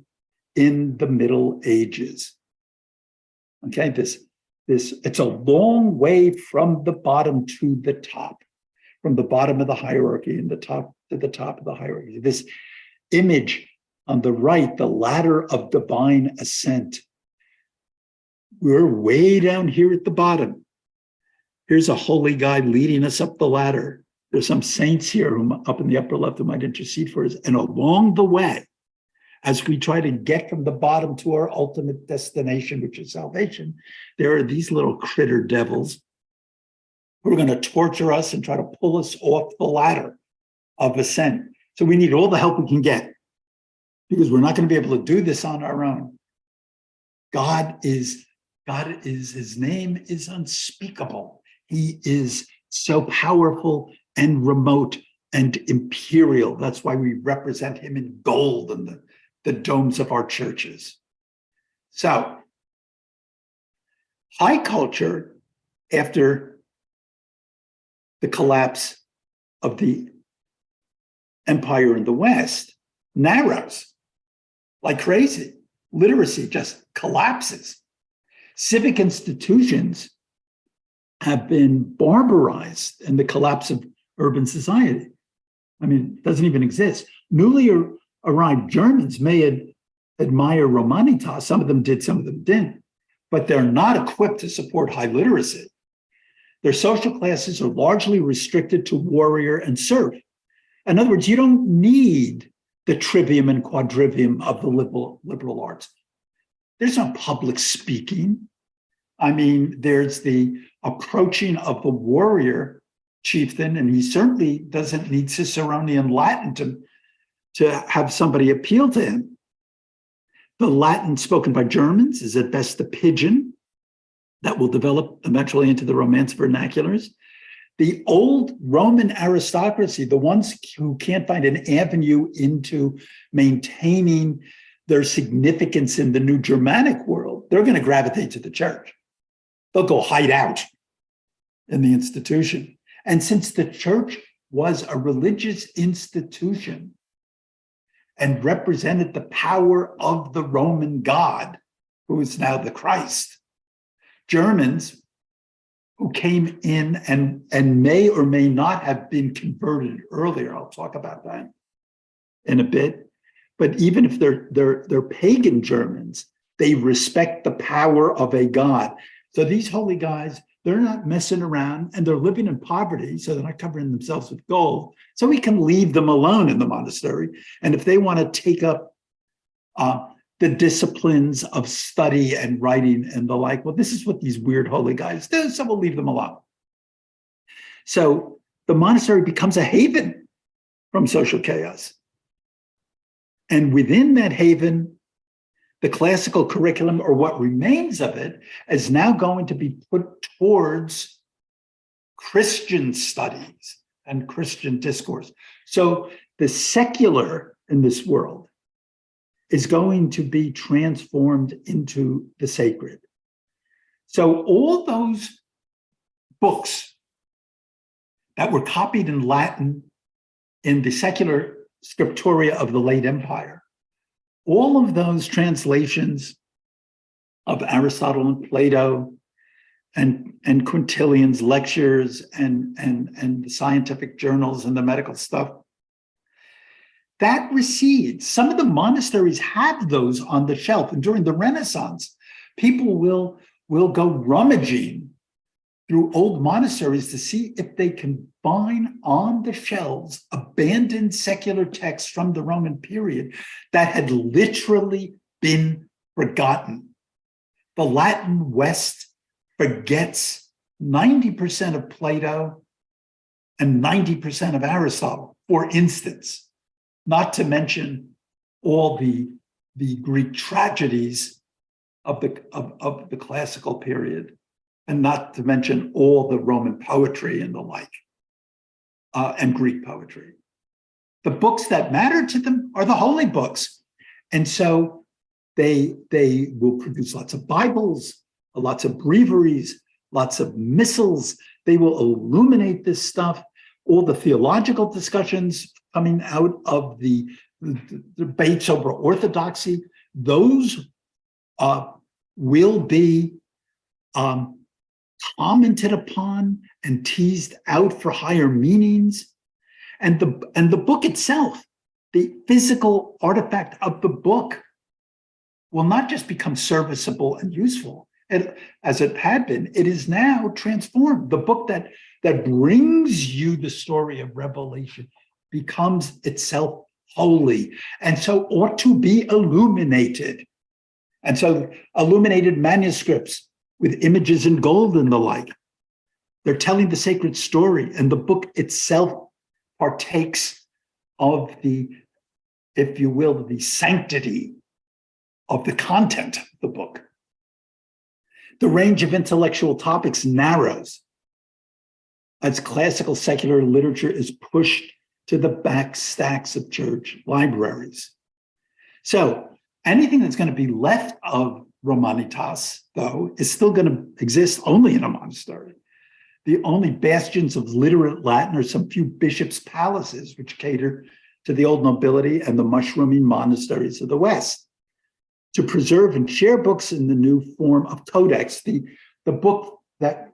in the Middle Ages. Okay, it's a long way from the bottom to the top, from the bottom of the hierarchy and the top to the top of the hierarchy. This image on the right, the ladder of divine ascent. We're way down here at the bottom. Here's a holy guy leading us up the ladder. There's some saints here up in the upper left who might intercede for us. And along the way, as we try to get from the bottom to our ultimate destination, which is salvation, there are these little critter devils who are going to torture us and try to pull us off the ladder of ascent. So we need all the help we can get, because we're not going to be able to do this on our own. God is, his name is unspeakable. He is so powerful and remote and imperial. That's why we represent him in gold and the domes of our churches. So, high culture, after the collapse of the empire in the West, narrows like crazy. Literacy just collapses. Civic institutions have been barbarized in the collapse of urban society. I mean, it doesn't even exist. Newly arrived Germans may admire Romanitas. Some of them did, some of them didn't, but they're not equipped to support high literacy. Their social classes are largely restricted to warrior and serf. In other words, you don't need the trivium and quadrivium of the liberal arts. There's no public speaking. I mean, there's the approaching of the warrior chieftain, and he certainly doesn't need Ciceronian Latin to have somebody appeal to him. The Latin spoken by Germans is at best a pidgin that will develop eventually into the Romance vernaculars. The old Roman aristocracy, the ones who can't find an avenue into maintaining their significance in the new Germanic world, they're going to gravitate to the church. They'll go hide out in the institution. And since the church was a religious institution and represented the power of the Roman God, who is now the Christ, Germans who came in and may or may not have been converted earlier, I'll talk about that in a bit, but even if they're pagan Germans, they respect the power of a God. So these holy guys, they're not messing around, and they're living in poverty, so they're not covering themselves with gold. So we can leave them alone in the monastery. And if they want to take up the disciplines of study and writing and the like, well, this is what these weird holy guys do, so we'll leave them alone. So the monastery becomes a haven from social chaos. And within that haven, the classical curriculum, or what remains of it, is now going to be put towards Christian studies and Christian discourse. So the secular in this world is going to be transformed into the sacred. So all those books that were copied in Latin in the secular scriptoria of the late empire, all of those translations of Aristotle and Plato and Quintilian's lectures and the scientific journals and the medical stuff, that recedes. Some of the monasteries have those on the shelf. And during the Renaissance, people will go rummaging through old monasteries to see if they can find on the shelves abandoned secular texts from the Roman period that had literally been forgotten. The Latin West forgets 90% of Plato and 90% of Aristotle, for instance, not to mention all the Greek tragedies of the classical period, and not to mention all the Roman poetry and the like, and Greek poetry. The books that matter to them are the holy books. And so they will produce lots of Bibles, lots of breviaries, lots of missals. They will illuminate this stuff. All the theological discussions coming out of the debates over orthodoxy, those will be commented upon and teased out for higher meanings. And the book itself, the physical artifact of the book, will not just become serviceable and useful, as it had been. It is now transformed. The book that brings you the story of Revelation becomes itself holy, and so ought to be illuminated. And so illuminated manuscripts with images in gold and the like, they're telling the sacred story, and the book itself partakes of the, if you will, the sanctity of the content of the book. The range of intellectual topics narrows as classical secular literature is pushed to the back stacks of church libraries. So anything that's going to be left of Romanitas, though, is still going to exist only in a monastery. The only bastions of literate Latin are some few bishops' palaces, which cater to the old nobility and the mushrooming monasteries of the West. To preserve and share books in the new form of codex, the book that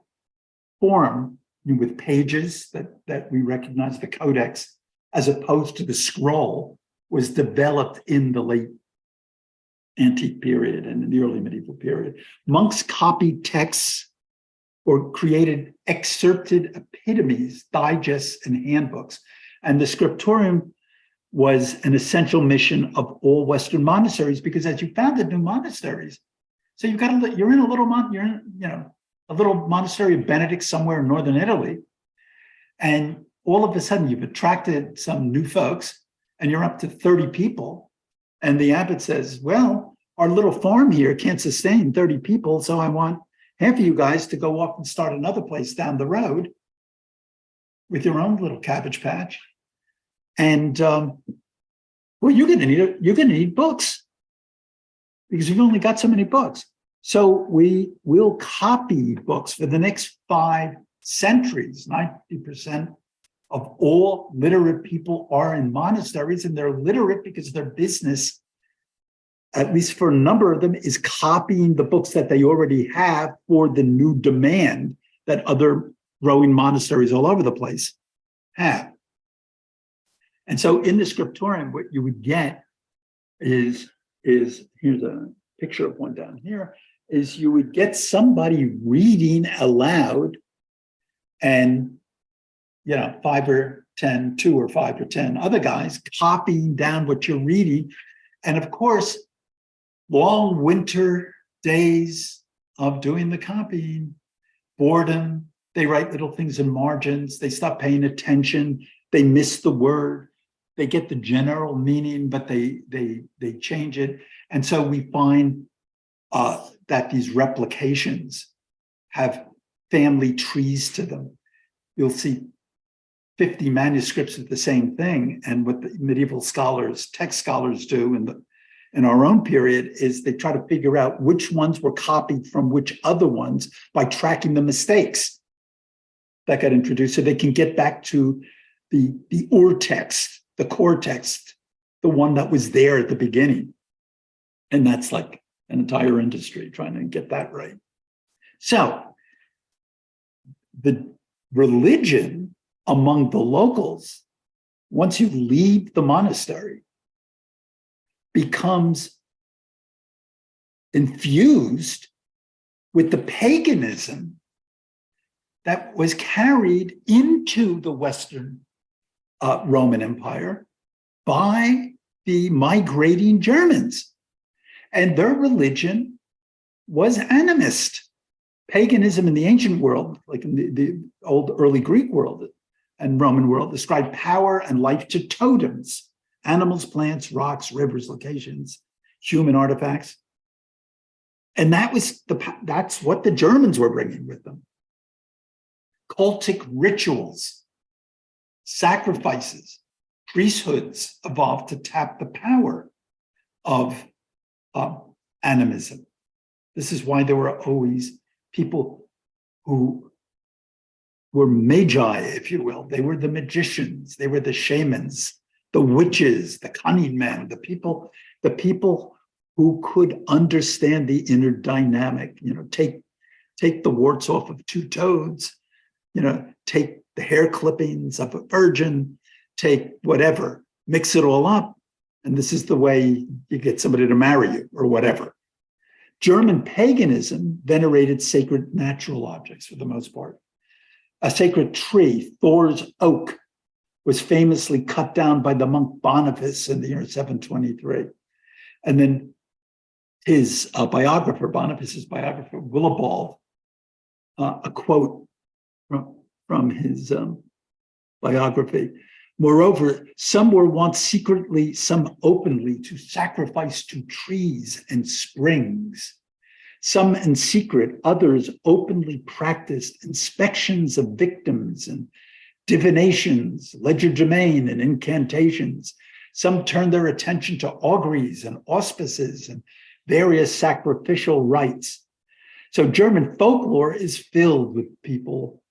form with pages that we recognize, the codex, as opposed to the scroll, was developed in the late antique period and in the early medieval period. Monks copied texts or created excerpted epitomes, digests, and handbooks. And the scriptorium was an essential mission of all Western monasteries, because as you founded new monasteries, so you're in a little a little monastery of Benedict somewhere in northern Italy, and all of a sudden you've attracted some new folks, and you're up to 30 people, and the abbot says, "Well, our little farm here can't sustain 30 people, so I want half of you guys to go off and start another place down the road with your own little cabbage patch." And well, you're going to need books, because you've only got so many books. So we will copy books for the next 5 centuries. 90% of all literate people are in monasteries, and they're literate because their business, at least for a number of them, is copying the books that they already have for the new demand that other growing monasteries all over the place have. And so in the scriptorium, what you would get is here's a picture of one down here, is you would get somebody reading aloud, and 5 or 10, 2 or 5 or 10 other guys copying down what you're reading. And of course, long winter days of doing the copying, boredom, they write little things in margins, they stop paying attention, they miss the word. they get the general meaning, but they change it. And so we find that these replications have family trees to them. You'll see 50 manuscripts of the same thing. And what the medieval scholars, text scholars do in our own period is they try to figure out which ones were copied from which other ones by tracking the mistakes that got introduced, so they can get back to the text, the core text, the one that was there at the beginning. And that's like an entire industry trying to get that right. So the religion among the locals, once you leave the monastery, becomes infused with the paganism that was carried into the Western Roman Empire by the migrating Germans. And their religion was animist. Paganism in the ancient world, like in the old early Greek world and Roman world, described power and life to totems, animals, plants, rocks, rivers, locations, human artifacts. And that's what the Germans were bringing with them. Cultic rituals, sacrifices, priesthoods evolved to tap the power of animism. This is why there were always people who were magi, if you will. They were the magicians, they were the shamans, the witches, the cunning men, the people who could understand the inner dynamic, take the warts off of two toads, take the hair clippings of a virgin, take whatever, mix it all up. And this is the way you get somebody to marry you or whatever. German paganism venerated sacred natural objects for the most part. A sacred tree, Thor's oak, was famously cut down by the monk Boniface in the year 723. And then his biographer, Boniface's biographer, Willibald, a quote from his biography. Moreover, some were wont secretly, some openly, to sacrifice to trees and springs. Some in secret, others openly practiced inspections of victims and divinations, legerdemain and incantations. Some turned their attention to auguries and auspices and various sacrificial rites. So German folklore is filled with people,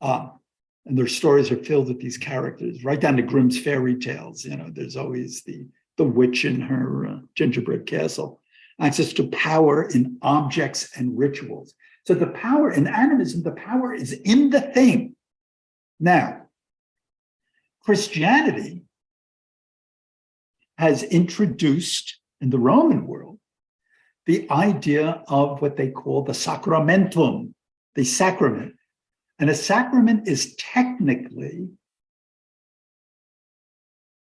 and their stories are filled with these characters, right down to Grimm's fairy tales. There's always the witch in her gingerbread castle. Access to power in objects and rituals. So the power in animism, the power is in the thing. Now, Christianity has introduced in the Roman world the idea of what they call the sacramentum, the sacrament. And a sacrament is technically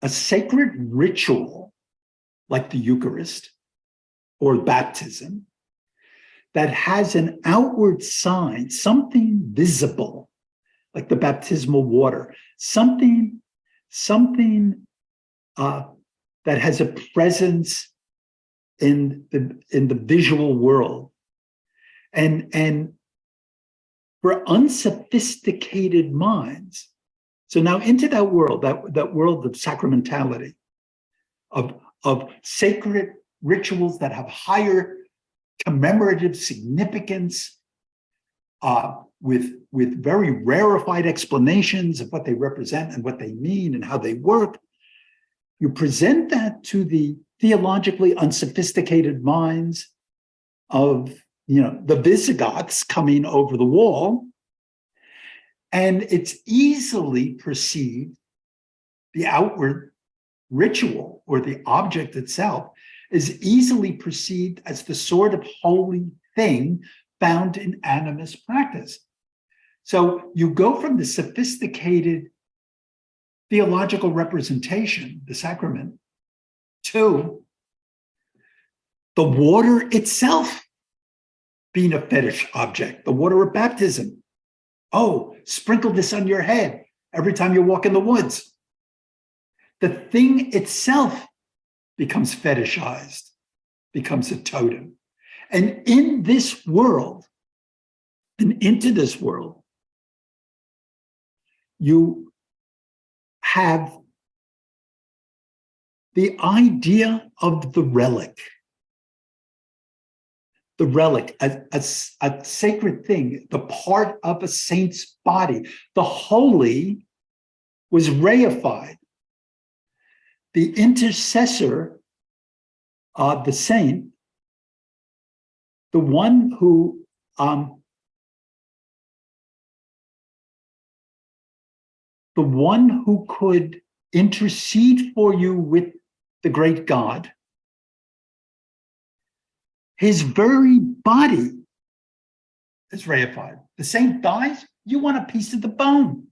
a sacred ritual, like the Eucharist or baptism, that has an outward sign, something visible, like the baptismal water, something that has a presence in the visual world. And for unsophisticated minds, so now into that world, that world of sacramentality, of sacred rituals that have higher commemorative significance, with very rarefied explanations of what they represent and what they mean and how they work. You present that to the theologically unsophisticated minds of the Visigoths coming over the wall, and it's easily perceived, the outward ritual or the object itself is easily perceived as the sort of holy thing found in animist practice. So you go from the sophisticated theological representation, the sacrament, to the water itself being a fetish object, the water of baptism. Oh, sprinkle this on your head every time you walk in the woods. the thing itself becomes fetishized, becomes a totem. And in this world, and into this world, you have the idea of the relic. The relic, a sacred thing, the part of a saint's body. The holy was reified. The intercessor, the saint, the one who could intercede for you with the great God, his very body is reified. The saint dies, you want a piece of the bone.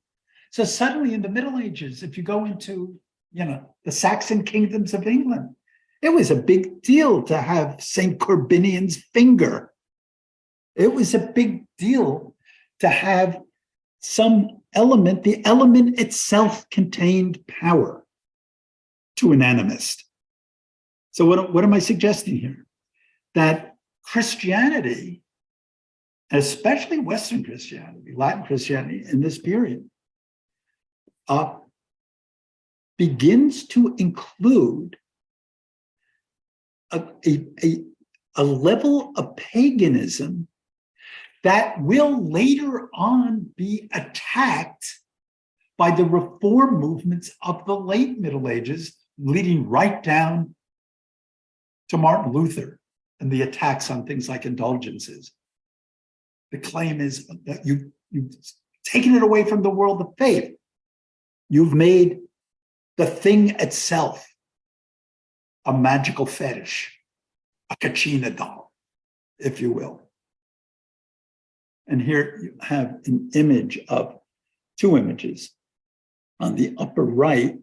So suddenly in the Middle Ages, if you go into, the Saxon kingdoms of England, it was a big deal to have St. Corbinian's finger. It was a big deal to have some element. The element itself contained power to an animist. So what am I suggesting here? That Christianity, especially Western Christianity, Latin Christianity in this period, begins to include a level of paganism that will later on be attacked by the reform movements of the late Middle Ages, leading right down to Martin Luther and the attacks on things like indulgences. The claim is that you've taken it away from the world of faith. You've made the thing itself a magical fetish, a kachina doll, if you will. And here you have an image of two images. On the upper right,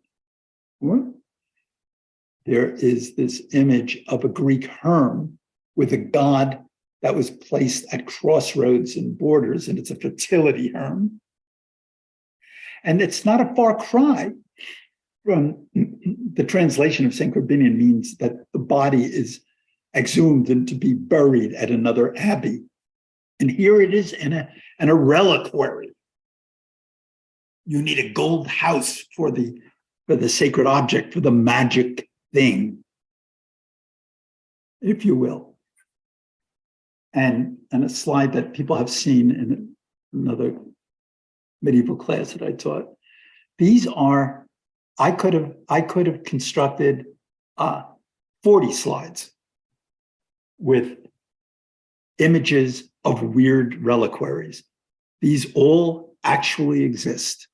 there is this image of a Greek herm with a god that was placed at crossroads and borders, and it's a fertility herm. And it's not a far cry from the translation of St. Corbinian means that the body is exhumed and to be buried at another abbey. And here it is in a reliquary. You need a gold house for the sacred object, for the magic thing, if you will. And a slide that people have seen in another medieval class that I taught. These are, I could have constructed 40 slides with images of weird reliquaries. These all actually exist.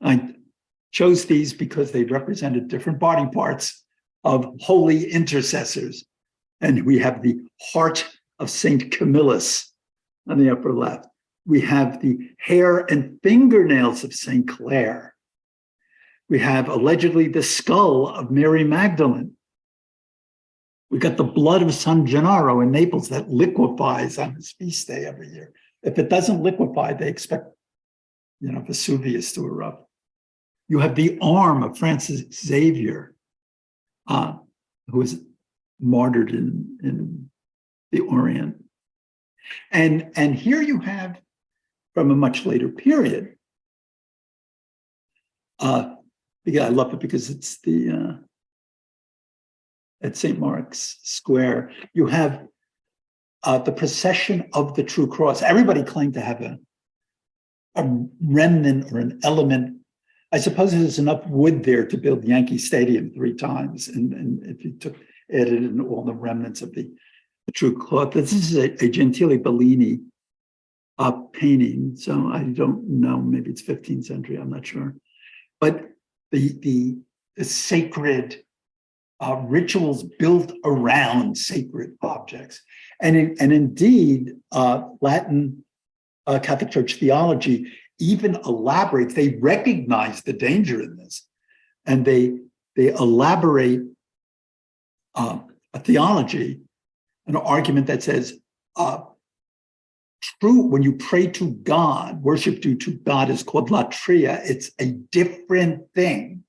I chose these because they represented different body parts of holy intercessors. And we have the heart of Saint Camillus on the upper left. We have the hair and fingernails of Saint Clare. We have allegedly the skull of Mary Magdalene. We got the blood of San Gennaro in Naples that liquefies on his feast day every year. If it doesn't liquefy, they expect, Vesuvius to erupt. You have the arm of Francis Xavier, who was martyred in the Orient. And here you have, from a much later period, I love it because it's at St. Mark's Square, you have the procession of the True Cross. Everybody claimed to have a remnant or an element. I suppose there's enough wood there to build Yankee Stadium 3 times. And if you added in all the remnants of the True Cross, this is a Gentile Bellini painting. So I don't know, maybe it's 15th century, I'm not sure. But the sacred rituals built around sacred objects. And indeed, Latin Catholic Church theology even elaborates, they recognize the danger in this, and they elaborate a theology, an argument that says, true, when you pray to God, worship due to God is called latria. It's a different thing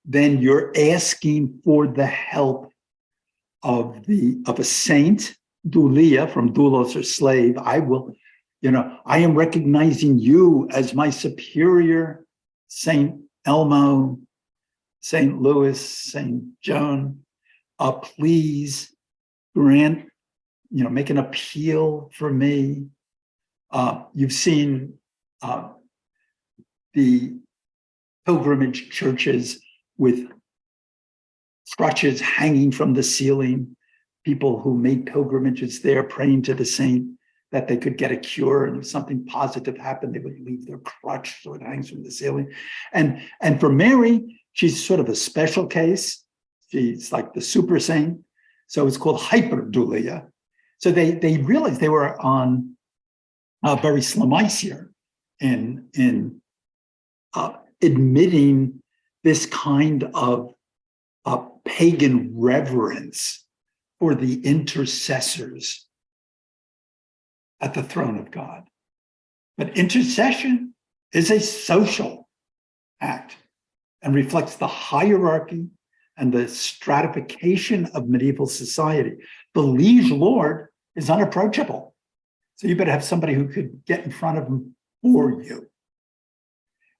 then you're asking for the help of a saint, doulia, from doulos or slave. I am recognizing you as my superior, Saint Elmo, Saint Louis, Saint Joan. Please grant, make an appeal for me. You've seen the pilgrimage churches with crutches hanging from the ceiling, people who made pilgrimages there praying to the saint that they could get a cure, and if something positive happened, they would leave their crutch so it hangs from the ceiling. And for Mary, she's sort of a special case. She's like the super saint. So it's called hyperdulia. So they realized they were on very slim ice here in admitting this kind of pagan reverence for the intercessors at the throne of God. But intercession is a social act and reflects the hierarchy and the stratification of medieval society. The liege lord is unapproachable. So you better have somebody who could get in front of him for you.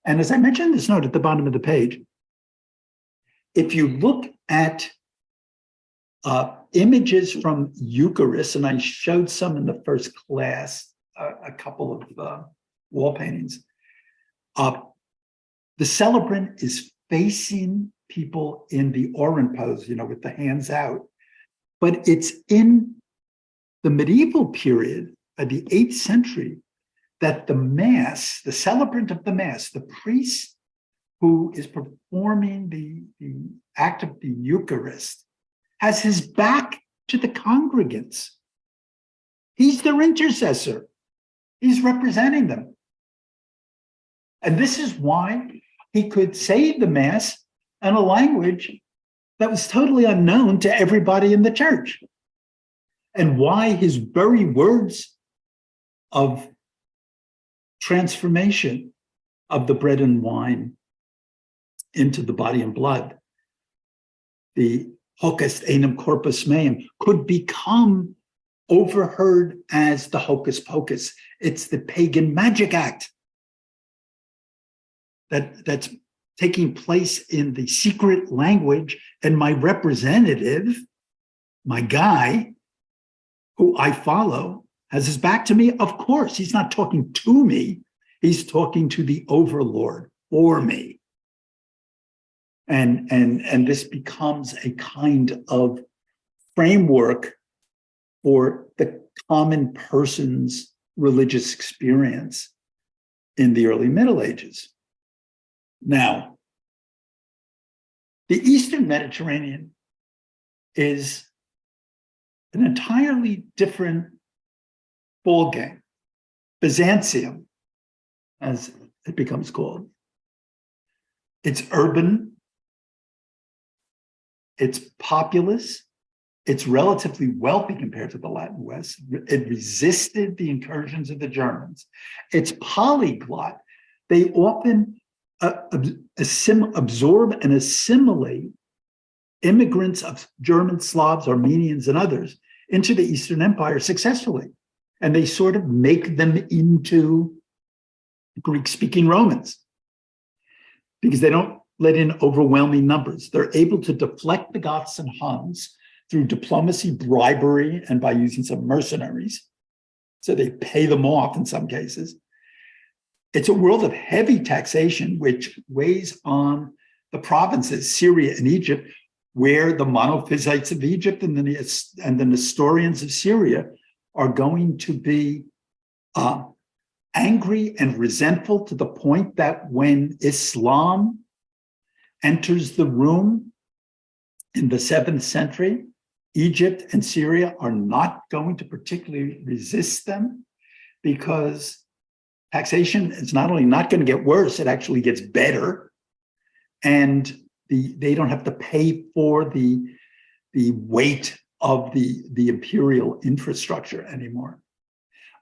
And as I mentioned in this note at the bottom of the page, if you look at images from Eucharist, and I showed some in the first class, a couple of wall paintings, the celebrant is facing people in the orant pose, with the hands out. But it's in the medieval period, the 8th century, that the Mass, the celebrant of the Mass, the priest who is performing the act of the Eucharist, has his back to the congregants. He's their intercessor. He's representing them. And this is why he could say the Mass in a language that was totally unknown to everybody in the church, and why his very words of transformation of the bread and wine into the body and blood, the hoc est enim corpus meum, could become overheard as the hocus pocus. It's the pagan magic act that's taking place in the secret language, and my representative, my guy, who I follow, has his back to me. Of course, he's not talking to me. He's talking to the overlord for me. And this becomes a kind of framework for the common person's religious experience in the early Middle Ages. Now, the Eastern Mediterranean is an entirely different ballgame. Byzantium, as it becomes called. It's urban, it's populous, it's relatively wealthy compared to the Latin West. It resisted the incursions of the Germans. It's polyglot. They often absorb and assimilate immigrants of German, Slavs, Armenians, and others into the Eastern Empire successfully. And they sort of make them into Greek-speaking Romans because they don't let in overwhelming numbers. They're able to deflect the Goths and Huns through diplomacy, bribery, and by using some mercenaries. So they pay them off in some cases. It's a world of heavy taxation, which weighs on the provinces, Syria and Egypt, where the monophysites of Egypt and the Nestorians of Syria are going to be angry and resentful to the point that when Islam enters the room in the 7th century, Egypt and Syria are not going to particularly resist them, because taxation is not only not going to get worse, it actually gets better. And they don't have to pay for the weight of the imperial infrastructure anymore.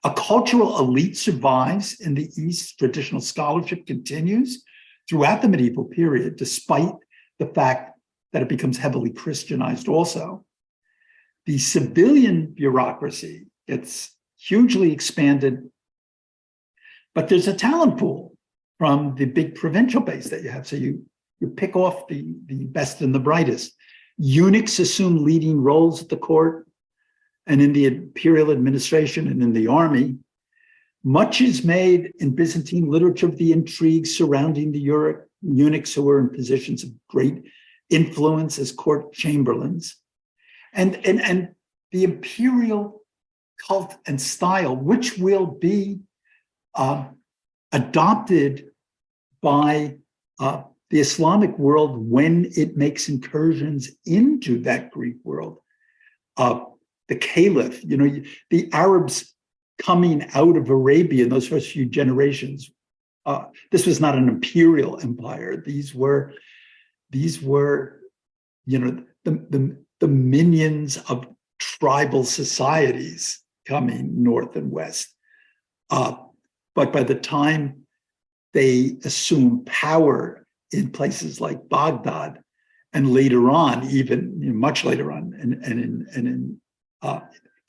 A cultural elite survives in the East. Traditional scholarship continues throughout the medieval period, despite the fact that it becomes heavily Christianized also. The civilian bureaucracy gets hugely expanded, but there's a talent pool from the big provincial base that you have. So you pick off the best and the brightest. Eunuchs assume leading roles at the court and in the imperial administration and in the army. Much is made in Byzantine literature of the intrigues surrounding the eunuchs who were in positions of great influence as court chamberlains. And the imperial cult and style, which will be adopted by the Islamic world when it makes incursions into that Greek world. The caliph, the Arabs coming out of Arabia in those first few generations, this was not an imperial empire. These were the minions of tribal societies coming north and west. But by the time they assume power in places like Baghdad, and later on, even much later on, and in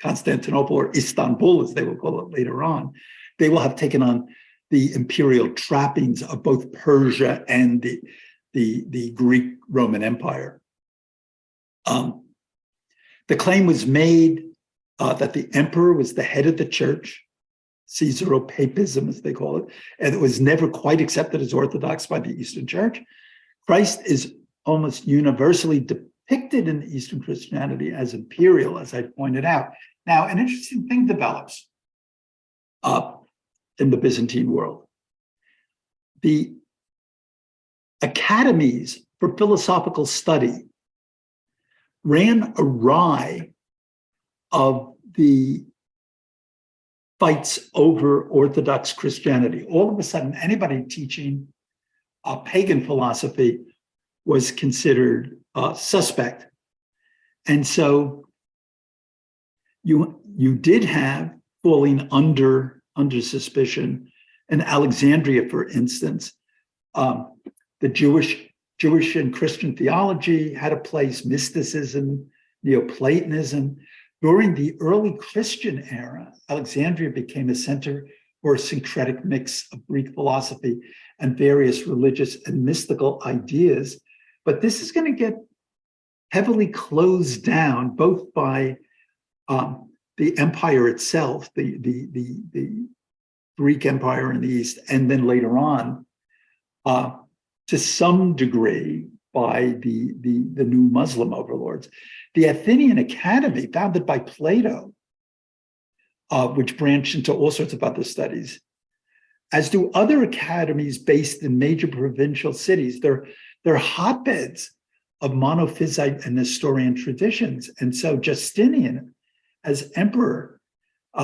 Constantinople or Istanbul, as they will call it later on, they will have taken on the imperial trappings of both Persia and the Greek Roman Empire. The claim was made that the emperor was the head of the church, Caesaropapism, as they call it, and it was never quite accepted as orthodox by the Eastern Church. Christ is almost universally depicted in the Eastern Christianity as imperial, as I pointed out. Now, an interesting thing develops in the Byzantine world. The academies for philosophical study ran awry of the fights over Orthodox Christianity. All of a sudden, anybody teaching pagan philosophy was considered suspect. And so you did have, falling under suspicion, in Alexandria, for instance, the Jewish and Christian theology had a place, mysticism, Neoplatonism. During the early Christian era, Alexandria became a center for a syncretic mix of Greek philosophy and various religious and mystical ideas. But this is going to get heavily closed down, both by the empire itself, the Greek Empire in the East, and then later on, to some degree, by the new Muslim overlords. The Athenian Academy, founded by Plato, which branched into all sorts of other studies, as do other academies based in major provincial cities. They're hotbeds of monophysite and Nestorian traditions. And so Justinian, as emperor,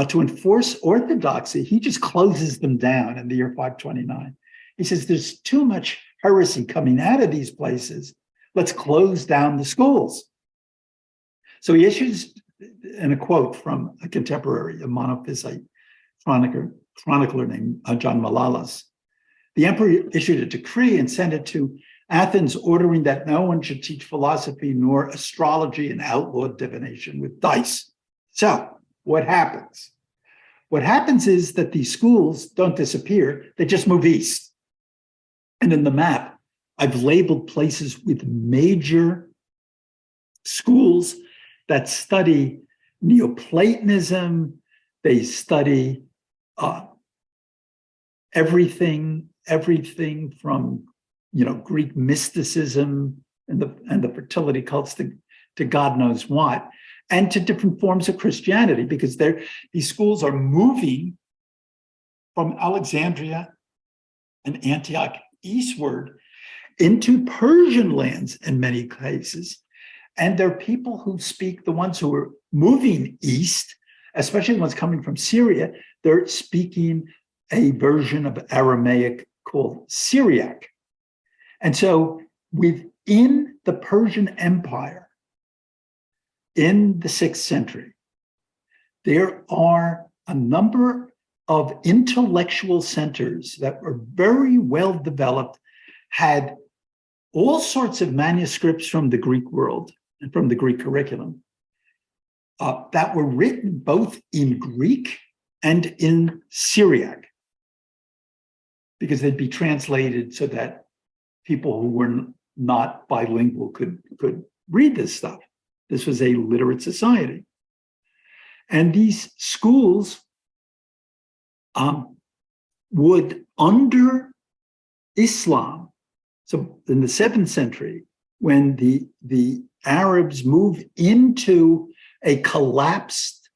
to enforce orthodoxy, he just closes them down in the year 529. He says, there's too much heresy coming out of these places. Let's close down the schools. So he issues, in a quote from a contemporary, a monophysite chronicler named John Malalas, the emperor issued a decree and sent it to Athens, ordering that no one should teach philosophy nor astrology, and outlawed divination with dice. So what happens? What happens is that these schools don't disappear, they just move east. And in the map, I've labeled places with major schools that study Neoplatonism. They study everything from Greek mysticism and the fertility cults to God knows what, and to different forms of Christianity, because these schools are moving from Alexandria and Antioch eastward into Persian lands in many cases. And there are people who speak, the ones who are moving east, especially the ones coming from Syria, they're speaking a version of Aramaic called Syriac. And so within the Persian Empire in the 6th century, there are a number of intellectual centers that were very well developed, had all sorts of manuscripts from the Greek world and from the Greek curriculum that were written both in Greek and in Syriac, because they'd be translated so that people who were not bilingual could read this stuff. This was a literate society. And these schools would, under Islam, so in the 7th century, when the Arabs move into a collapsed,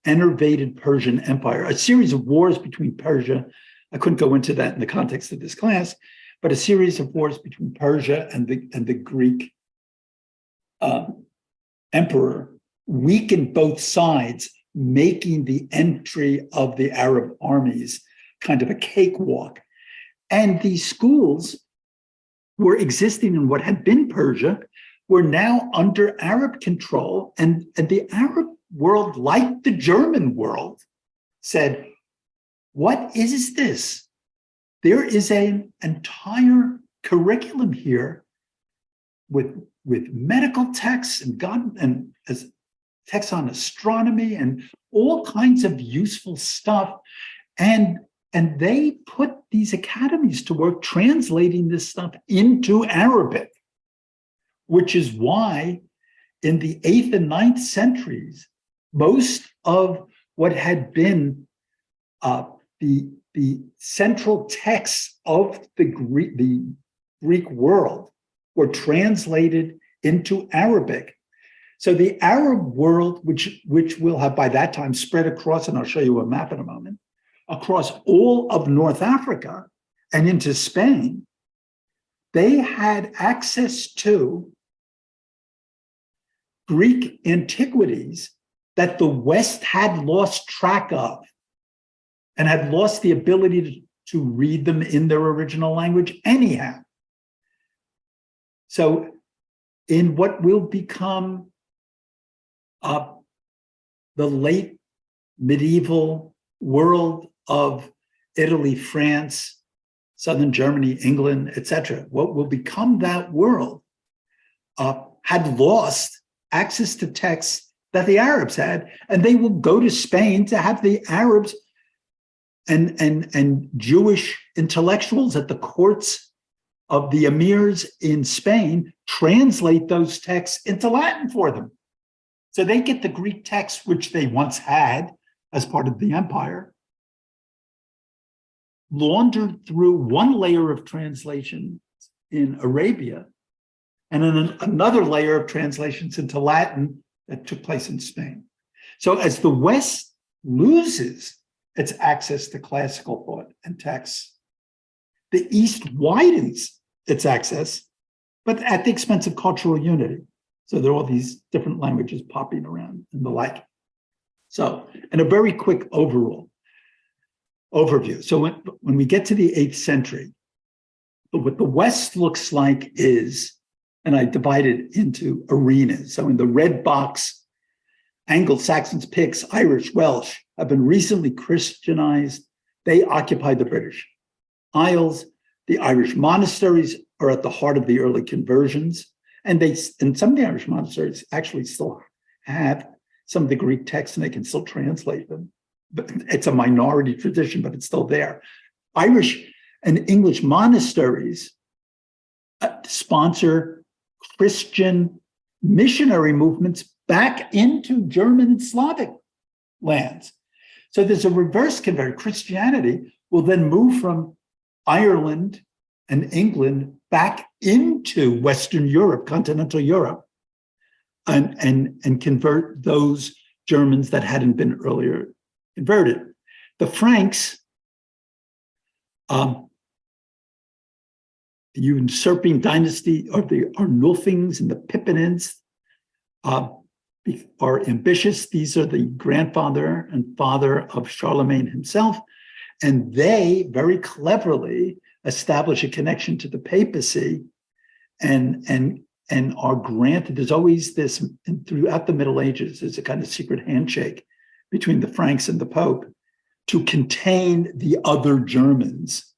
enervated Persian Empire, a series of wars between Persia, I couldn't go into that in the context of this class, but a series of wars between Persia and the Greek emperor weakened both sides, making the entry of the Arab armies kind of a cakewalk. And these schools were existing in what had been Persia, were now under Arab control. And the Arab world, like the German world, said, what is this? There is an entire curriculum here with medical texts and as texts on astronomy and all kinds of useful stuff. And they put these academies to work translating this stuff into Arabic, which is why in the 8th and 9th centuries, most of what had been the central texts of the Greek world were translated into Arabic. So the Arab world, which will have by that time spread across, and I'll show you a map in a moment, across all of North Africa and into Spain, they had access to Greek antiquities that the West had lost track of and had lost the ability to read them in their original language anyhow. So in what will become the late medieval world of Italy, France, Southern Germany, England, etc., what will become that world had lost access to texts that the Arabs had, and they will go to Spain to have the Arabs and Jewish intellectuals at the courts of the emirs in Spain translate those texts into Latin for them. So they get the Greek texts, which they once had as part of the empire, laundered through one layer of translation in Arabia, and then another layer of translations into Latin that took place in Spain. So as the West loses its access to classical thought and texts, the East widens its access, but at the expense of cultural unity. So there are all these different languages popping around and the like. So, and a very quick overview. So when we get to the 8th century, what the West looks like is, and I divide it into arenas. So in the red box, Anglo-Saxons, Picts, Irish, Welsh have been recently Christianized. They occupy the British Isles. The Irish monasteries are at the heart of the early conversions. And some of the Irish monasteries actually still have some of the Greek texts and they can still translate them. But it's a minority tradition, but it's still there. Irish and English monasteries sponsor Christian missionary movements back into German and Slavic lands. So there's a reverse conversion. Christianity will then move from Ireland and England back into Western Europe, continental Europe, and convert those Germans that hadn't been earlier converted. The Franks, the usurping dynasty of the Arnulfings and the Pippinids, are ambitious. These are the grandfather and father of Charlemagne himself, and they very cleverly establish a connection to the papacy and are granted. There's always this, throughout the Middle Ages, there's a kind of secret handshake between the Franks and the Pope to contain the other Germans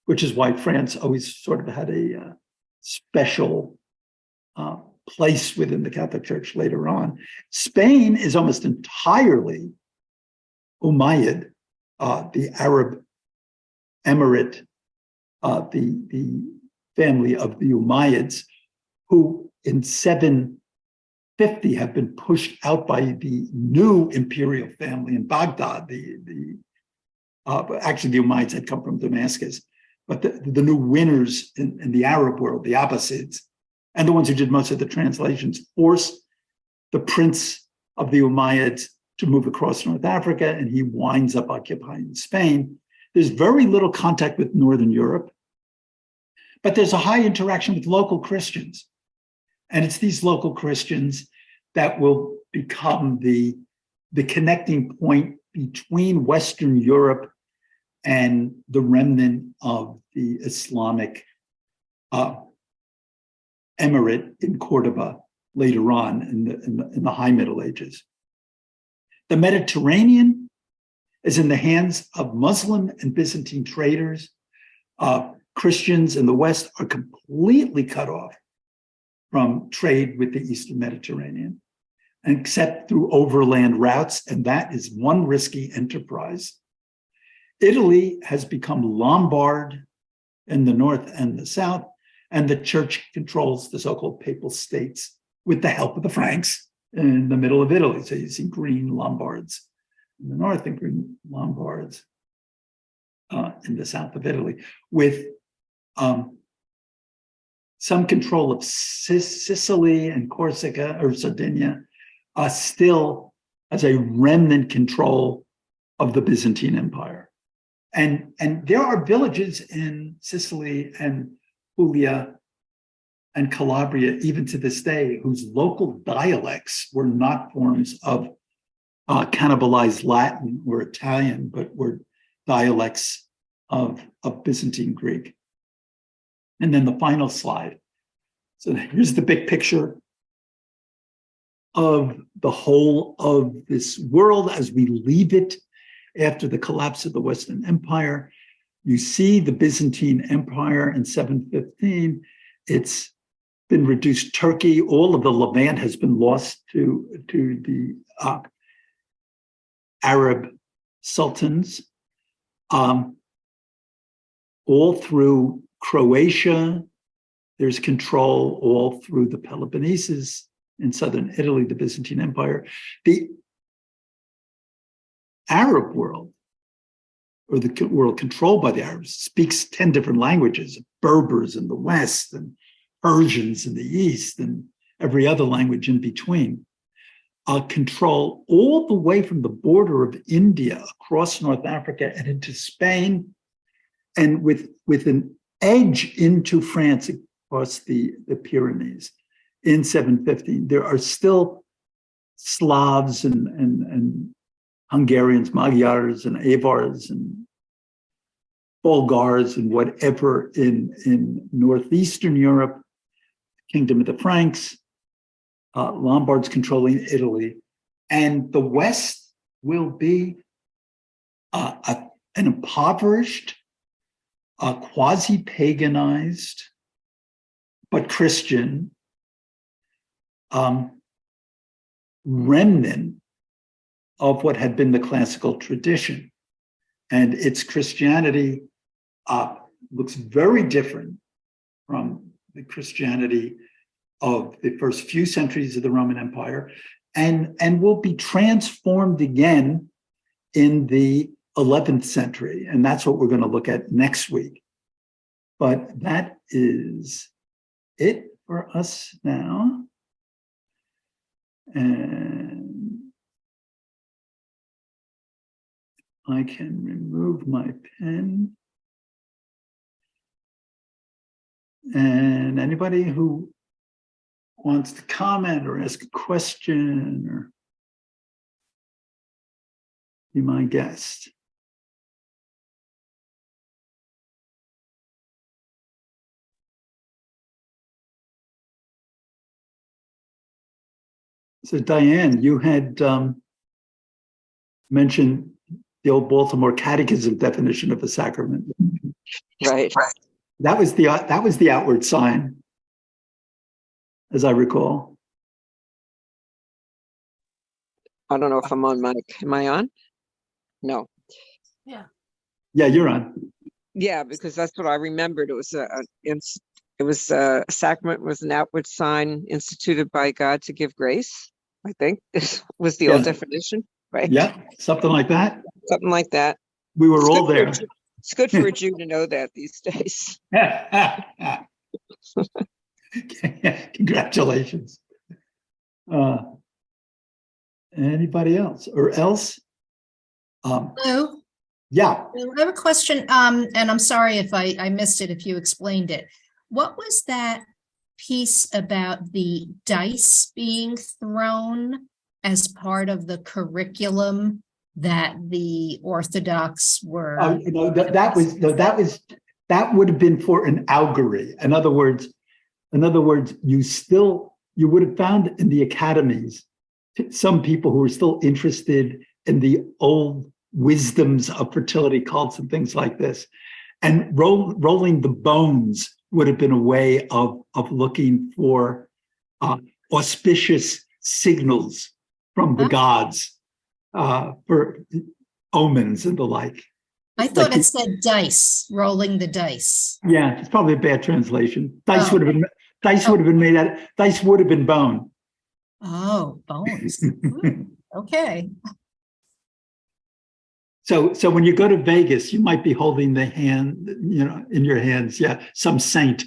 which is why France always sort of had a special place within the Catholic Church later on. Spain is almost entirely Umayyad, the Arab emirate, the family of the Umayyads, who in 750 have been pushed out by the new imperial family in Baghdad. Actually, the Umayyads had come from Damascus, but the new winners in the Arab world, the Abbasids, and the ones who did most of the translations, forced the prince of the Umayyads to move across North Africa, and he winds up occupying Spain. There's very little contact with Northern Europe, but there's a high interaction with local Christians. And it's these local Christians that will become the connecting point between Western Europe and the remnant of the Islamic emirate in Cordoba later on in the High Middle Ages. The Mediterranean is in the hands of Muslim and Byzantine traders. Christians in the West are completely cut off from trade with the Eastern Mediterranean, except through overland routes, and that is one risky enterprise. Italy has become Lombard in the north and the south, and the church controls the so-called papal states with the help of the Franks in the middle of Italy. So you see green Lombards in the north and green Lombards in the south of Italy, with some control of Sicily and Corsica or Sardinia, still as a remnant control of the Byzantine Empire. And there are villages in Sicily and Puglia and Calabria, even to this day, whose local dialects were not forms of cannibalized Latin or Italian, but were dialects of Byzantine Greek. And then the final slide. So here's the big picture of the whole of this world as we leave it after the collapse of the Western Empire. You see the Byzantine Empire in 715. It's been reduced. Turkey, all of the Levant has been lost to the Arab sultans. All through Croatia, there's control all through the Peloponnesus in southern Italy, the Byzantine Empire. The Arab world, or the world controlled by the Arabs, speaks 10 different languages, Berbers in the west and Persians in the east and every other language in between. Control all the way from the border of India across North Africa and into Spain, and with an edge into France across the Pyrenees in 715. There are still Slavs and Hungarians, Magyars and Avars and Bulgars and whatever in northeastern Europe, Kingdom of the Franks, Lombards controlling Italy, and the West will be an impoverished, quasi-paganized, but Christian remnant of what had been the classical tradition. And its Christianity looks very different from the Christianity of the first few centuries of the Roman Empire, and will be transformed again in the 11th century. And that's what we're going to look at next week. But that is it for us now. And I can remove my pen. And anybody who wants to comment or ask a question or be my guest. So Diane, you had mentioned the old Baltimore Catechism definition of a sacrament. Right. That was the outward sign, as I recall. I don't know if I'm on mic. Am I on? No. Yeah. Yeah, you're on. Yeah, because that's what I remembered. It was a sacrament was an outward sign instituted by God to give grace. I think this was the old Yeah. definition, right? Yeah, something like that. Something like that. We were It's all good for a there. Jew- It's good for a Jew to know that these days. Congratulations. Anybody else or else? Hello. Yeah. I have a question, and I'm sorry if I missed it, if you explained it. What was that piece about the dice being thrown as part of the curriculum that the Orthodox were? That would have been for an augury. In other words, you would have found in the academies some people who were still interested in the old wisdoms of fertility cults and things like this. And rolling the bones would have been a way of looking for auspicious signals from the gods for omens and the like. I thought it said dice, rolling the dice. Yeah, it's probably a bad translation. Dice would have been made out. Dice would have been bone. Oh, bones. Okay. So when you go to Vegas, you might be holding the hand, in your hands. Yeah, some saint.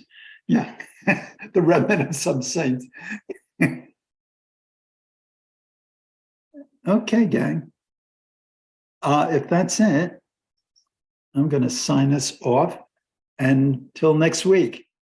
Yeah, the remnant of some saint. Okay, gang. If that's it, I'm going to sign us off until next week.